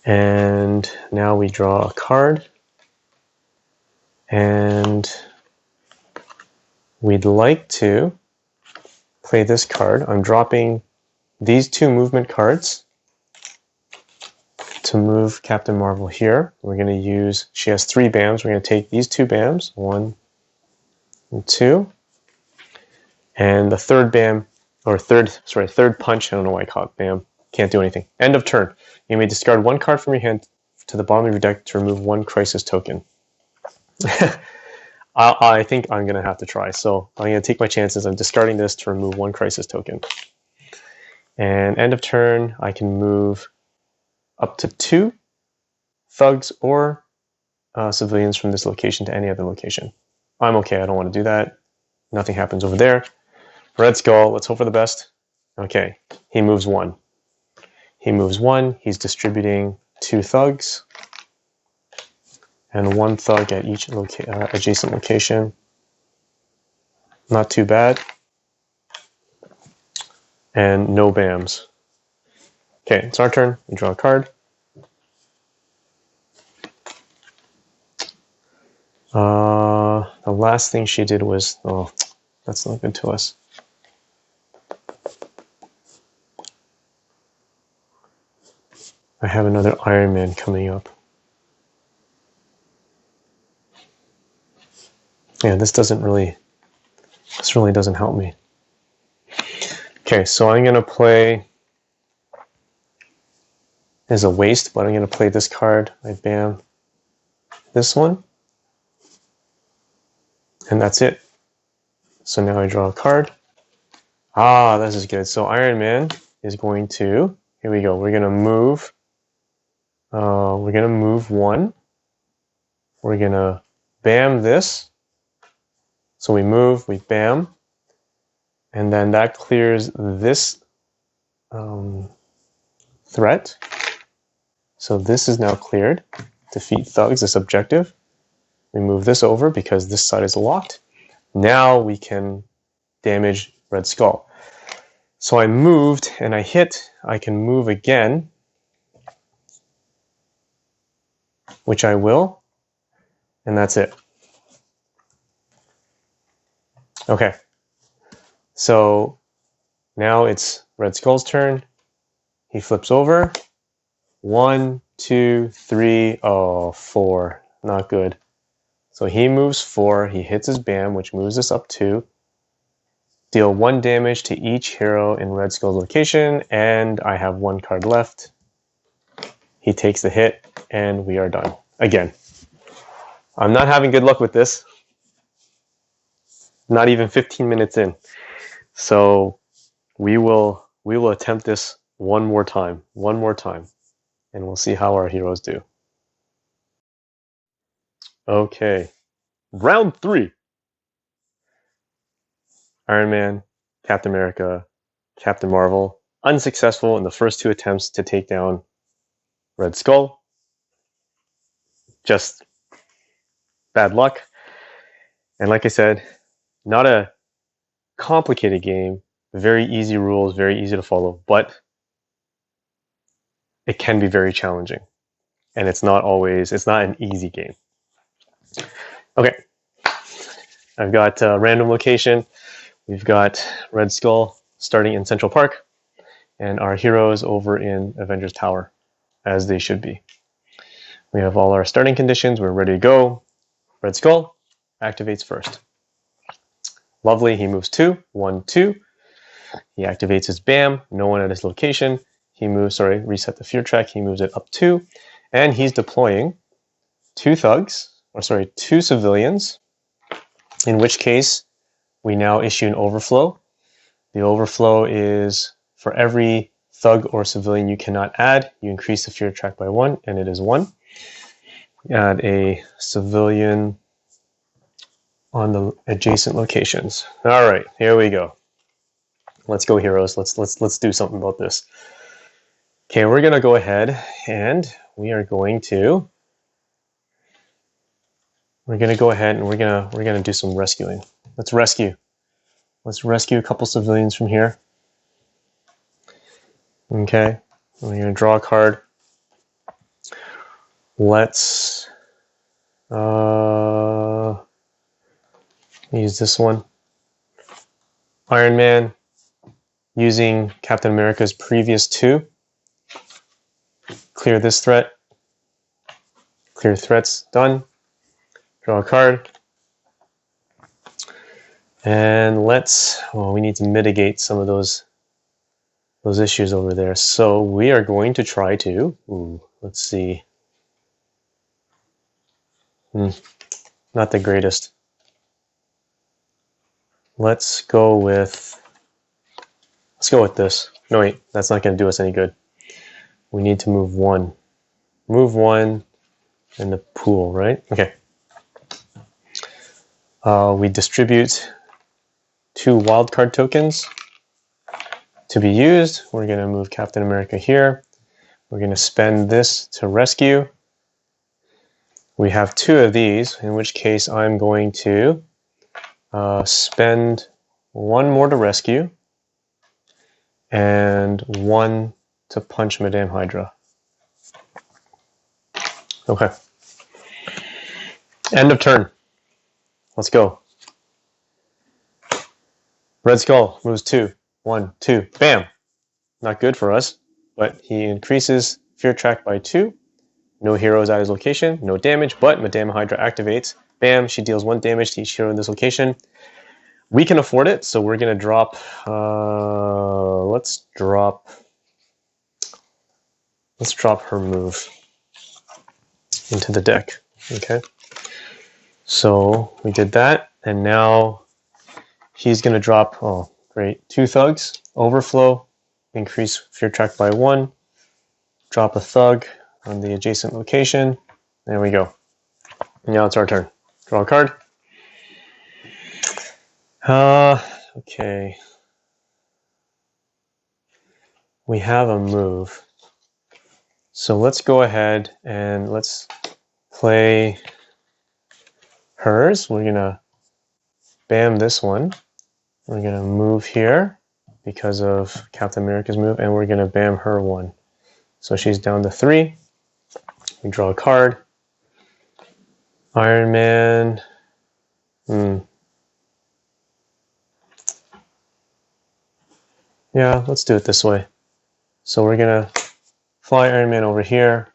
and now we draw a card, and we'd like to play this card. I'm dropping these 2 movement cards to move Captain Marvel here. We're going to use, she has 3 BAMs. We're going to take these 2 BAMs, 1 and 2. And the third BAM, or third punch, I don't know why I call it BAM, can't do anything. End of turn. You may discard 1 card from your hand to the bottom of your deck to remove 1 crisis token. I think I'm going to have to try. So I'm going to take my chances. I'm discarding this to remove 1 crisis token. And end of turn, I can move up to 2 thugs or civilians from this location to any other location. I'm okay. I don't want to do that. Nothing happens over there. Red Skull, let's hope for the best. Okay, he moves 1. He moves 1. He's distributing 2 thugs. And 1 thug at each adjacent location. Not too bad. And no BAMs. Okay, it's our turn. We draw a card. The last thing she did was... Oh, that's not good to us. I have another Iron Man coming up. Yeah, this really doesn't help me. Okay, so I'm going to play, as a waste, but I'm going to play this card. I BAM this one. And that's it. So now I draw a card. Ah, this is good. So Iron Man is going to, here we go, we're going to move 1. We're going to BAM this. So we move, we BAM, and then that clears this threat. So this is now cleared. Defeat thugs, this objective. We move this over because this side is locked. Now we can damage Red Skull. So I moved and I hit. I can move again, which I will, and that's it. Okay, so now it's Red Skull's turn. He flips over. 1, 2, 3, oh, 4. Not good. So he moves 4. He hits his BAM, which moves us up 2. Deal 1 damage to each hero in Red Skull's location, and I have 1 card left. He takes the hit, and we are done. Again, I'm not having good luck with this. Not even 15 minutes in. So we will attempt this one more time, and we'll see how our heroes do. Okay, round 3. Iron Man, Captain America, Captain Marvel, unsuccessful in the first 2 attempts to take down Red Skull. Just bad luck. And like I said, not a complicated game, Very easy rules, very easy to follow, but it can be very challenging. And it's not an easy game. Okay, I've got random location. We've got Red Skull starting in Central Park, and our heroes over in Avengers Tower, as they should be. We have all our starting conditions. We're ready to go. Red Skull activates first. Lovely, he moves 2, 1, 2. He activates his BAM, no one at his location. He moves, reset the fear track. He moves it up 2, and he's deploying 2 civilians, in which case we now issue an overflow. The overflow is for every thug or civilian you cannot add, you increase the fear track by 1, and it is 1. Add a civilian on the adjacent locations. All right, here we go. Let's go, heroes. Let's do something about this. Okay, we're gonna go ahead and we're gonna do some rescuing. Let's rescue a couple civilians from here. Okay, we're gonna draw a card. Let's use this one. Iron Man, using Captain America's previous 2. Clear this threat. Clear threats, done. Draw a card. And we need to mitigate some of those issues over there. So we are going to try to, let's see. Not the greatest. Let's go with this. No, wait, that's not going to do us any good. We need to move 1. Move 1 in the pool, right? Okay. We distribute 2 wildcard tokens to be used. We're going to move Captain America here. We're going to spend this to rescue. We have 2 of these, in which case I'm going to spend 1 more to rescue and 1 to punch Madame Hydra. Okay. End of turn. Let's go. Red Skull moves 2. 1, 2. Bam! Not good for us, but he increases fear track by 2. No heroes at his location, no damage, but Madame Hydra activates. Bam, she deals 1 damage to each hero in this location. We can afford it, so we're going to drop... Let's drop her move into the deck. Okay. So we did that, and now he's going to drop, 2 thugs, overflow, increase fear track by 1, drop a thug on the adjacent location. There we go. Now it's our turn. Draw a card. Okay. We have a move. So let's go ahead and let's play hers. We're going to bam this one. We're going to move here because of Captain America's move, and we're going to bam her 1. So she's down to 3. We draw a card. Iron Man. Yeah, let's do it this way. So we're going to fly Iron Man over here.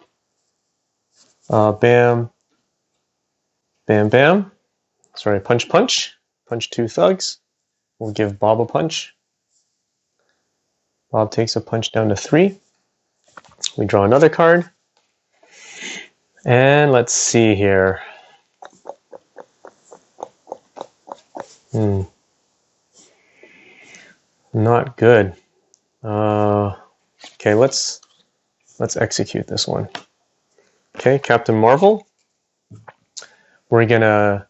Bam. Bam, bam. Punch, punch. Punch 2 thugs. We'll give Bob a punch. Bob takes a punch down to 3. We draw another card. And let's see here. Not good. Okay, let's execute this one. Okay, Captain Marvel. We're gonna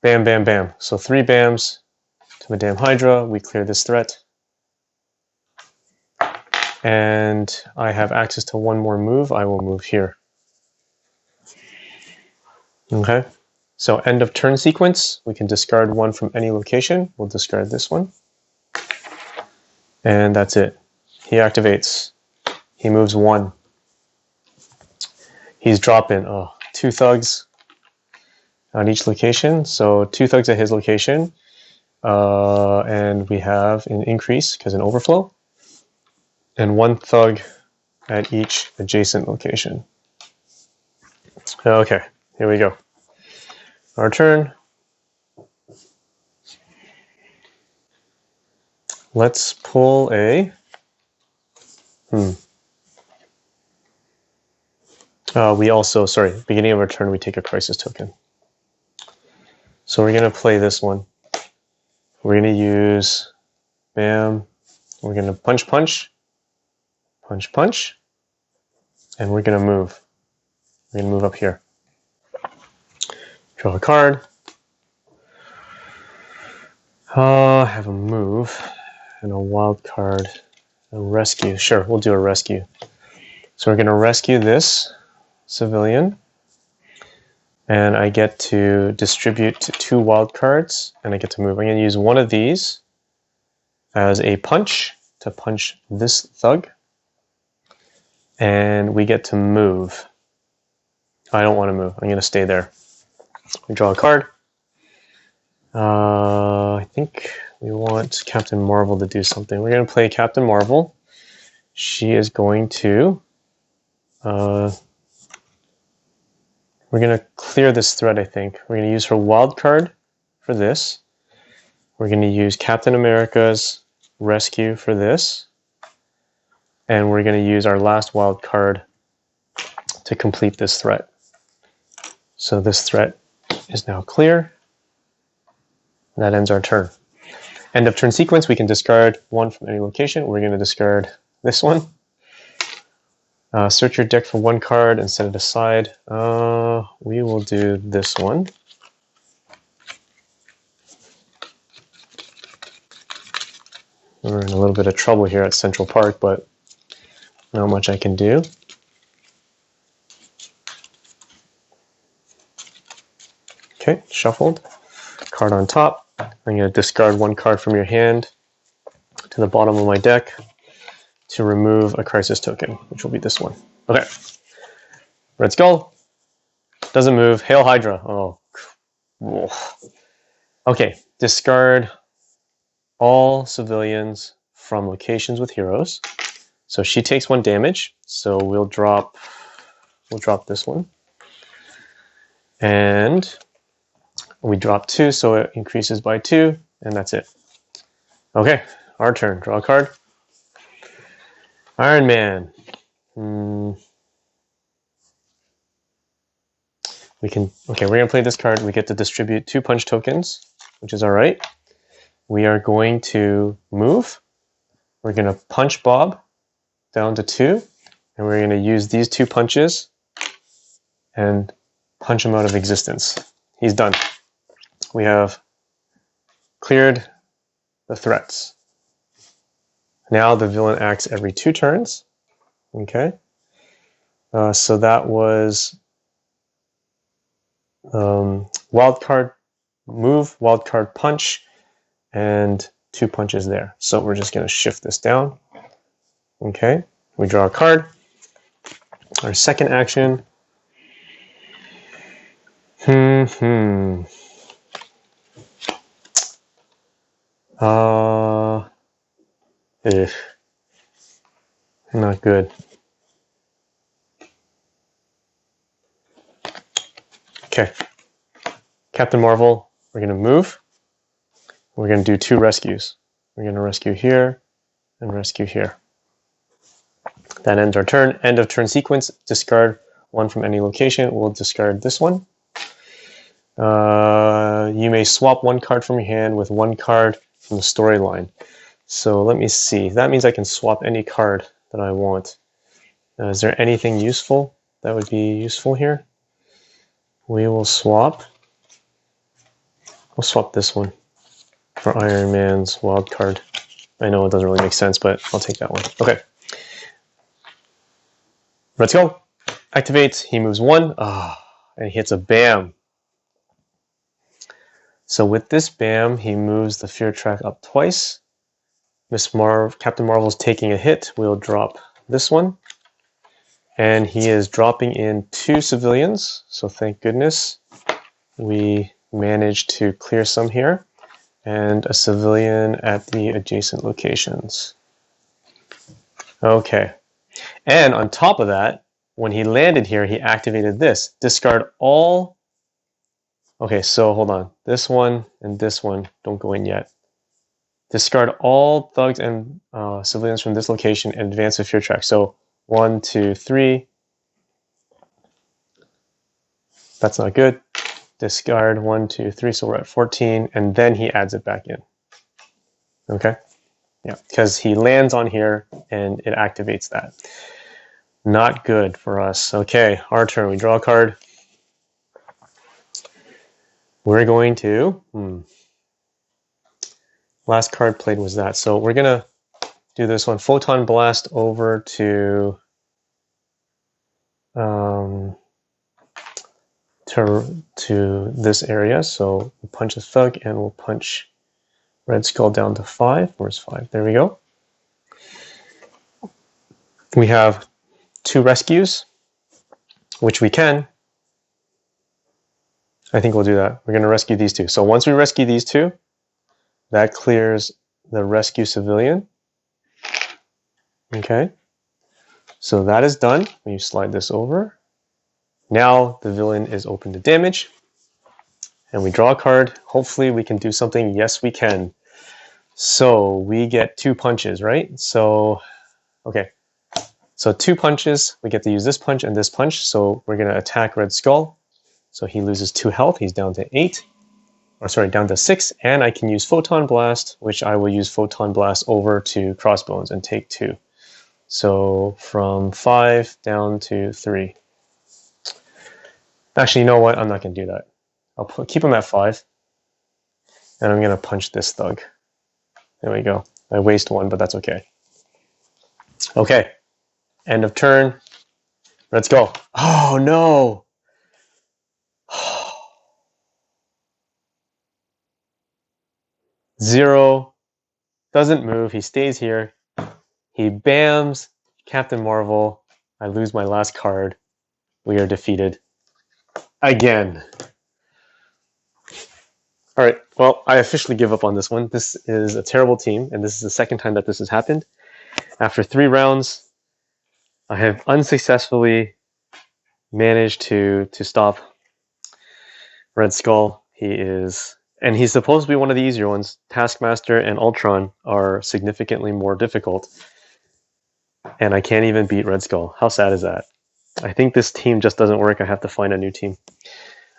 bam, bam, bam. So 3 bams to Madame Hydra. We clear this threat. And I have access to 1 more move. I will move here. Okay, so end of turn sequence. We can discard 1 from any location. We'll discard this one. And that's it. He activates. He moves 1. He's dropping 2 thugs on each location. So 2 thugs at his location. And we have an increase because an overflow. And 1 thug at each adjacent location. Okay, here we go. Our turn. Let's pull a... we also, beginning of our turn, we take a crisis token. So we're going to play this one. We're going to use, bam, we're going to punch, punch, punch, punch, and we're going to move. We're going to move up here. Draw a card. Have a move and a wild card. A rescue. Sure, we'll do a rescue. So we're going to rescue this civilian. And I get to distribute 2 wild cards, and I get to move. I'm going to use one of these as a punch to punch this thug. And we get to move. I don't want to move. I'm going to stay there. We draw a card. I think we want Captain Marvel to do something. We're going to play Captain Marvel. She is going to... we're going to clear this threat, I think. We're going to use her wild card for this. We're going to use Captain America's rescue for this. And we're going to use our last wild card to complete this threat. So this threat is now clear. And that ends our turn. End of turn sequence, we can discard 1 from any location. We're going to discard this one. Search your deck for 1 card and set it aside. We will do this one. We're in a little bit of trouble here at Central Park, but not much I can do. Okay, shuffled. Card on top. I'm going to discard 1 card from your hand to the bottom of my deck to remove a crisis token, which will be this one. Okay. Red Skull. Doesn't move. Hail Hydra. Oh. Okay. Discard all civilians from locations with heroes. So she takes 1 damage. So we'll drop this one. And we drop 2, so it increases by 2, and that's it. Okay, our turn. Draw a card. Iron Man. We're going to play this card. We get to distribute 2 punch tokens, which is all right. We are going to move. We're going to punch Bob down to 2, and we're going to use these 2 punches and punch him out of existence. He's done. We have cleared the threats. Now the villain acts every 2 turns. Okay. So that was wild card move, wild card punch, and 2 punches there. So we're just going to shift this down. Okay. We draw a card. Our second action. Not good. Okay. Captain Marvel, we're going to move. We're going to do 2 rescues. We're going to rescue here and rescue here. That ends our turn. End of turn sequence. Discard 1 from any location. We'll discard this one. You may swap 1 card from your hand with 1 card from the storyline. So let me see. That means I can swap any card that I want. Is there anything useful that would be useful here? We will swap. We'll swap this one for Iron Man's wild card. I know it doesn't really make sense, but I'll take that one. Okay. Let's go. Activates. He moves 1. And he hits a bam. So with this bam, he moves the fear track up twice. Captain Marvel's taking a hit. We'll drop this one. And he is dropping in 2 civilians. So thank goodness we managed to clear some here. And a civilian at the adjacent locations. Okay. And on top of that, when he landed here, he activated this. Discard all... Okay, so hold on. This one and this one don't go in yet. Discard all thugs and civilians from this location and advance with your track. So 1, 2, 3. That's not good. Discard 1, 2, 3. So we're at 14, and then he adds it back in. Okay? Yeah, because he lands on here and it activates that. Not good for us. Okay, our turn. We draw a card. We're going to... Last card played was that. So we're going to do this one. Photon Blast over to this area. So we'll punch a thug and we'll punch Red Skull down to 5. Where's 5? There we go. We have 2 rescues, which we can. I think we'll do that. We're going to rescue these 2. So once we rescue these 2, that clears the rescue civilian. Okay. So that is done. When you slide this over, now the villain is open to damage. And we draw a card. Hopefully we can do something. Yes, we can. So we get 2 punches, right? So, okay. So 2 punches. We get to use this punch and this punch. So we're going to attack Red Skull. So he loses 2 health. He's down to 8. Or sorry, down to 6. And I can use Photon Blast, which I will use Photon Blast over to Crossbones and take 2. So from 5 down to 3. Actually, you know what? I'm not going to do that. I'll keep him at 5. And I'm going to punch this thug. There we go. I waste 1, but that's okay. Okay. End of turn. Let's go. Oh, no. Zero. Doesn't move. He stays here. He bams Captain Marvel. I lose my last card. We are defeated. Again. All right. Well, I officially give up on this one. This is a terrible team, and this is the second time that this has happened. After 3 rounds, I have unsuccessfully managed to stop Red Skull. And he's supposed to be one of the easier ones. Taskmaster and Ultron are significantly more difficult. And I can't even beat Red Skull. How sad is that? I think this team just doesn't work. I have to find a new team.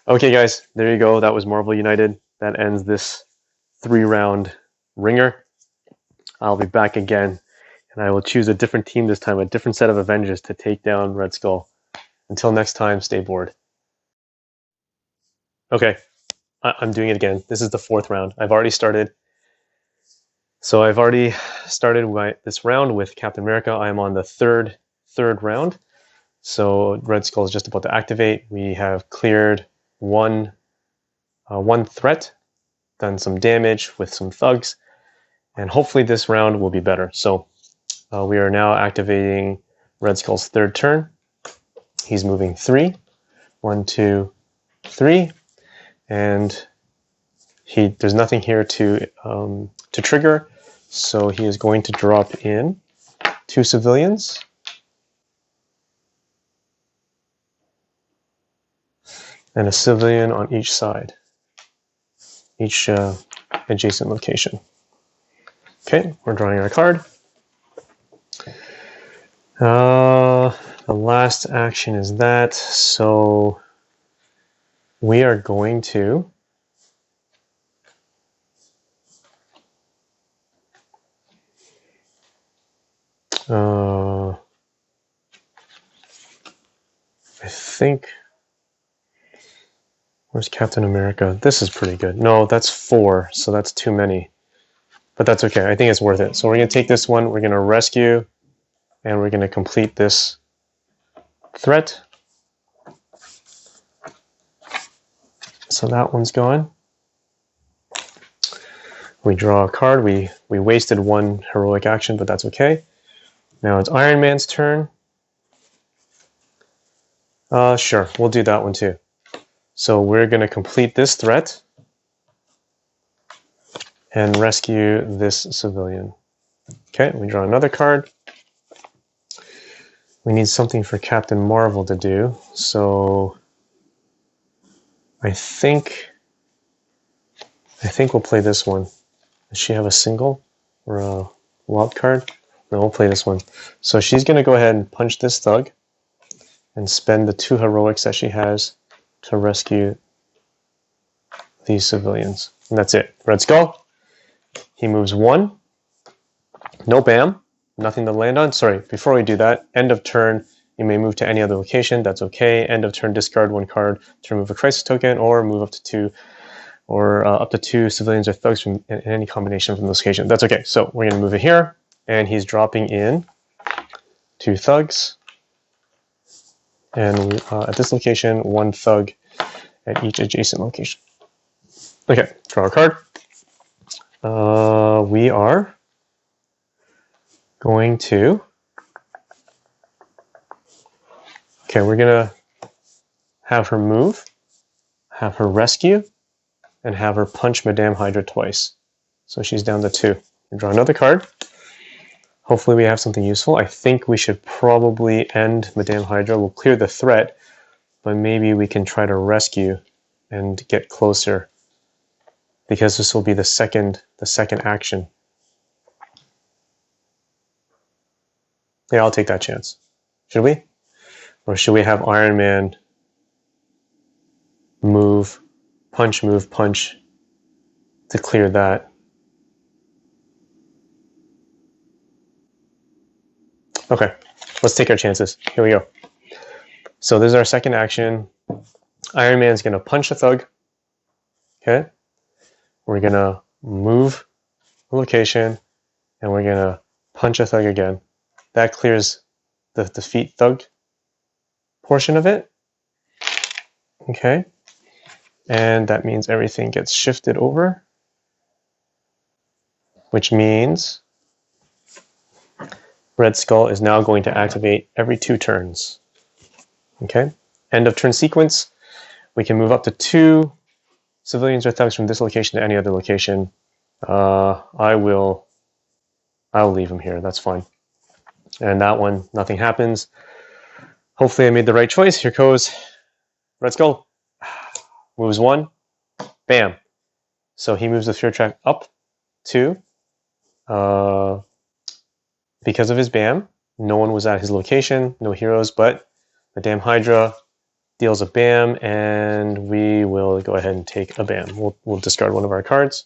Okay, guys, there you go. That was Marvel United. That ends this 3-round ringer. I'll be back again, and I will choose a different team this time, a different set of Avengers to take down Red Skull. Until next time, stay bored. Okay, I'm doing it again. This is the 4th round. I've already started. So I've already started this round with Captain America. I am on the third round. So Red Skull is just about to activate. We have cleared one threat, done some damage with some thugs, and hopefully this round will be better. So we are now activating Red Skull's 3rd turn. He's moving 3. 1, 2, 3. And there's nothing here to trigger, so he is going to drop in 2 civilians. And a civilian on each side, each adjacent location. Okay, we're drawing our card. The last action is that, so we are going to I think, where's Captain America? This is pretty good. No, that's 4, so that's too many. But that's okay. I think it's worth it. So we're going to take this one, we're going to rescue, and we're going to complete this threat. So that one's gone. We draw a card. We wasted one heroic action, but that's okay. Now it's Iron Man's turn. Sure, we'll do that one too. So we're going to complete this threat and rescue this civilian. Okay, we draw another card. We need something for Captain Marvel to do, so I think we'll play this one. Does she have a single or a wild card? No, we'll play this one. So she's going to go ahead and punch this thug and spend the 2 heroics that she has to rescue these civilians. And that's it. Red Skull. He moves 1. No BAM. Nothing to land on. Sorry, before we do that, end of turn, you may move to any other location. That's okay. End of turn, discard 1 card to remove a crisis token or move up to 2 or up to 2 civilians or thugs from in any combination from this location. That's okay. So we're going to move it here, and he's dropping in 2 thugs. And at this location, 1 thug at each adjacent location. Okay, draw a card. We are going to... Okay, we're going to have her move, have her rescue, and have her punch Madame Hydra twice. So she's down to 2. We draw another card. Hopefully we have something useful. I think we should probably end Madame Hydra. We'll clear the threat, but maybe we can try to rescue and get closer, because this will be the second action. Yeah, I'll take that chance. Should we? Or should we have Iron Man move, punch to clear that? Okay, let's take our chances. Here we go. So this is our second action. Iron Man's going to punch a thug. Okay. We're going to move a location, and we're going to punch a thug again. That clears the defeat thug portion of it. Okay. And that means everything gets shifted over, which means Red Skull is now going to activate every 2 turns. Okay. End of turn sequence. We can move up to 2 civilians or thugs from this location to any other location. I'll leave him here. That's fine. And that one, nothing happens. Hopefully I made the right choice. Here goes Red Skull. Moves 1. Bam. So he moves the fear track up 2. Because of his BAM, no one was at his location, no heroes, but Madame Hydra deals a BAM, and we will go ahead and take a BAM. We'll discard one of our cards.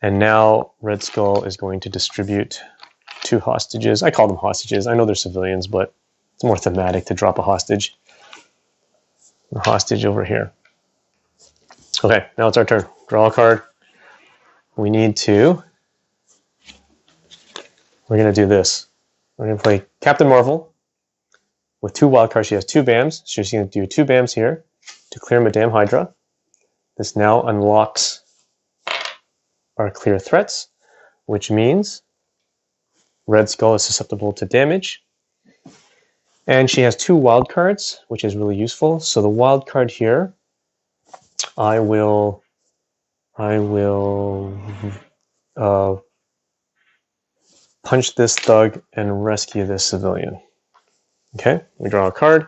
And now Red Skull is going to distribute 2 hostages. I call them hostages. I know they're civilians, but it's more thematic to drop a hostage. A hostage over here. Okay, now it's our turn. Draw a card. We're going to do this. We're going to play Captain Marvel with 2 wild cards. She has 2 BAMs. She's going to do 2 BAMs here to clear Madame Hydra. This now unlocks our clear threats, which means Red Skull is susceptible to damage. And she has 2 wild cards, which is really useful. So the wild card here, I will punch this thug and rescue this civilian. Okay, we draw a card.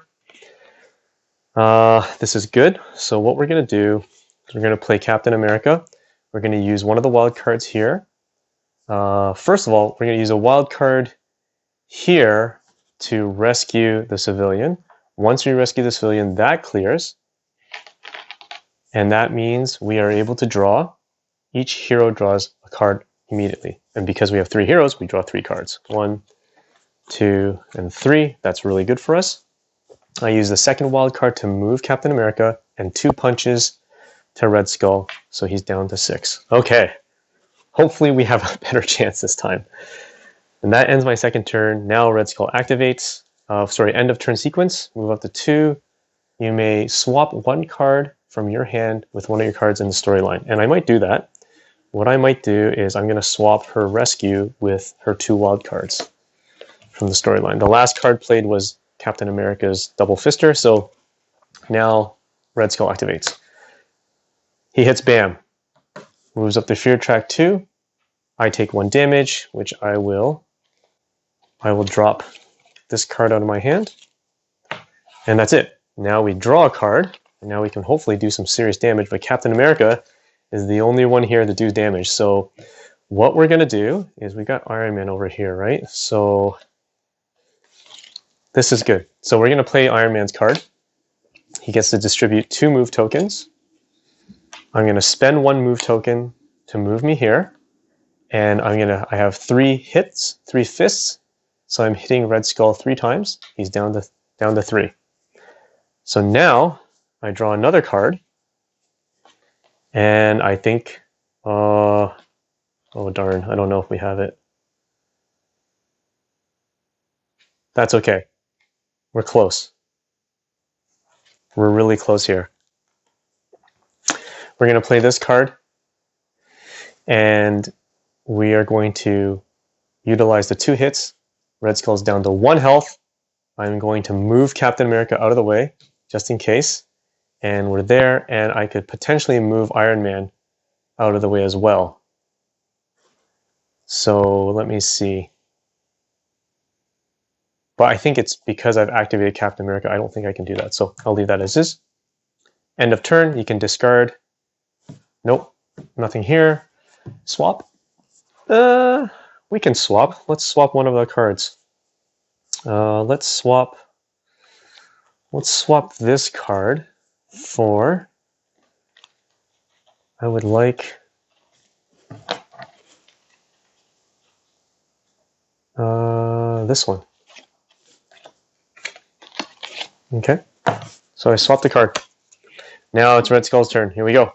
This is good. So what we're going to do is we're going to play Captain America. We're going to use one of the wild cards here. First of all, we're going to use a wild card here to rescue the civilian. Once we rescue the civilian, that clears. And that means we are able to draw. Each hero draws a card immediately. And because we have 3 heroes, we draw 3 cards. 1, 2, and 3. That's really good for us. I use the second wild card to move Captain America and 2 punches to Red Skull. So he's down to 6. Okay. Hopefully we have a better chance this time. And that ends my second turn. Now Red Skull activates. End of turn sequence. Move up to 2. You may swap 1 card from your hand with one of your cards in the storyline. And I might do that. what I might do is I'm going to swap her rescue with her 2 wild cards from the storyline. The last card played was Captain America's Double Fister, so now Red Skull activates. He hits Bam, moves up to Fear Track 2. I take 1 damage, which I will drop this card out of my hand, and that's it. Now we draw a card, and now we can hopefully do some serious damage, but Captain America is the only one here to do damage. So what we're going to do is we got Iron Man over here, right? So this is good. So we're going to play Iron Man's card. He gets to distribute 2 move tokens. I'm going to spend 1 move token to move me here. And I have 3 hits, 3 fists. So I'm hitting Red Skull 3 times. He's down to 3. So now I draw another card. And I think, oh darn, I don't know if we have it. That's okay. We're close. We're really close here. We're going to play this card, and we are going to utilize the 2 hits. Red Skull's down to 1 health. I'm going to move Captain America out of the way, just in case. And we're there, and I could potentially move Iron Man out of the way as well. So let me see. But I think it's because I've activated Captain America, I don't think I can do that. So I'll leave that as is. End of turn, you can discard. Nope, nothing here. Swap? We can swap. Let's swap one of the cards. Let's swap this card for, I would like this one. Okay, so I swapped the card. Now it's Red Skull's turn. Here we go.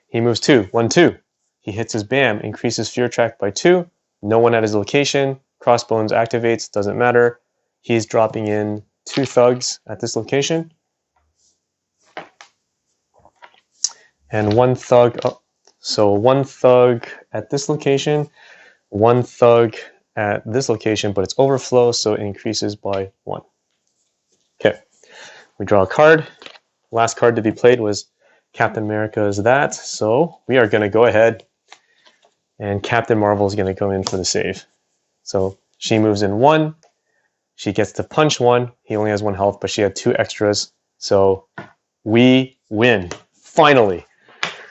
He moves 2, 1, 2. He hits his Bam, increases Fear Track by 2. No one at his location. Crossbones activates, doesn't matter. He's dropping in 2 thugs at this location. And 1 thug, so 1 thug at this location, 1 thug at this location, but it's overflow, so it increases by 1. Okay, we draw a card. Last card to be played was Captain America's that, so we are going to go ahead, and Captain Marvel is going to go in for the save. So she moves in 1. She gets to punch 1. He only has 1 health, but she had 2 extras. So we win. Finally.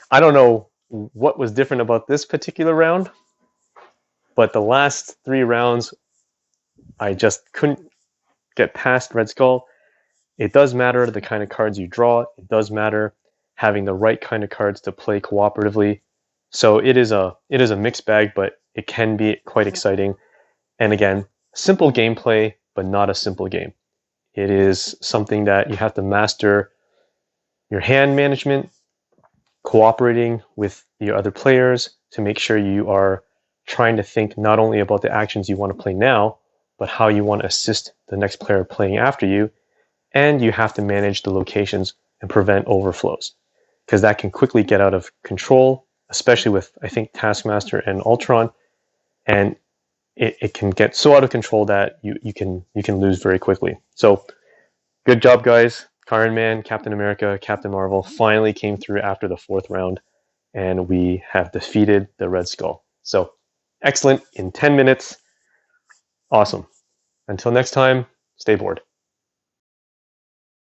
I don't know what was different about this particular round, but the last 3 rounds, I just couldn't get past Red Skull. It does matter the kind of cards you draw. It does matter having the right kind of cards to play cooperatively. So it is a mixed bag, but it can be quite exciting. And again, simple gameplay, but not a simple game. It is something that you have to master your hand management, cooperating with the other players to make sure you are trying to think not only about the actions you want to play now, but how you want to assist the next player playing after you. And you have to manage the locations and prevent overflows, because that can quickly get out of control, especially with, I think, Taskmaster and Ultron. And it can get so out of control that you can lose very quickly. So good job, guys. Iron Man, Captain America, Captain Marvel finally came through after the 4th round, and we have defeated the Red Skull. So excellent in 10 minutes. Awesome. Until next time, stay bored.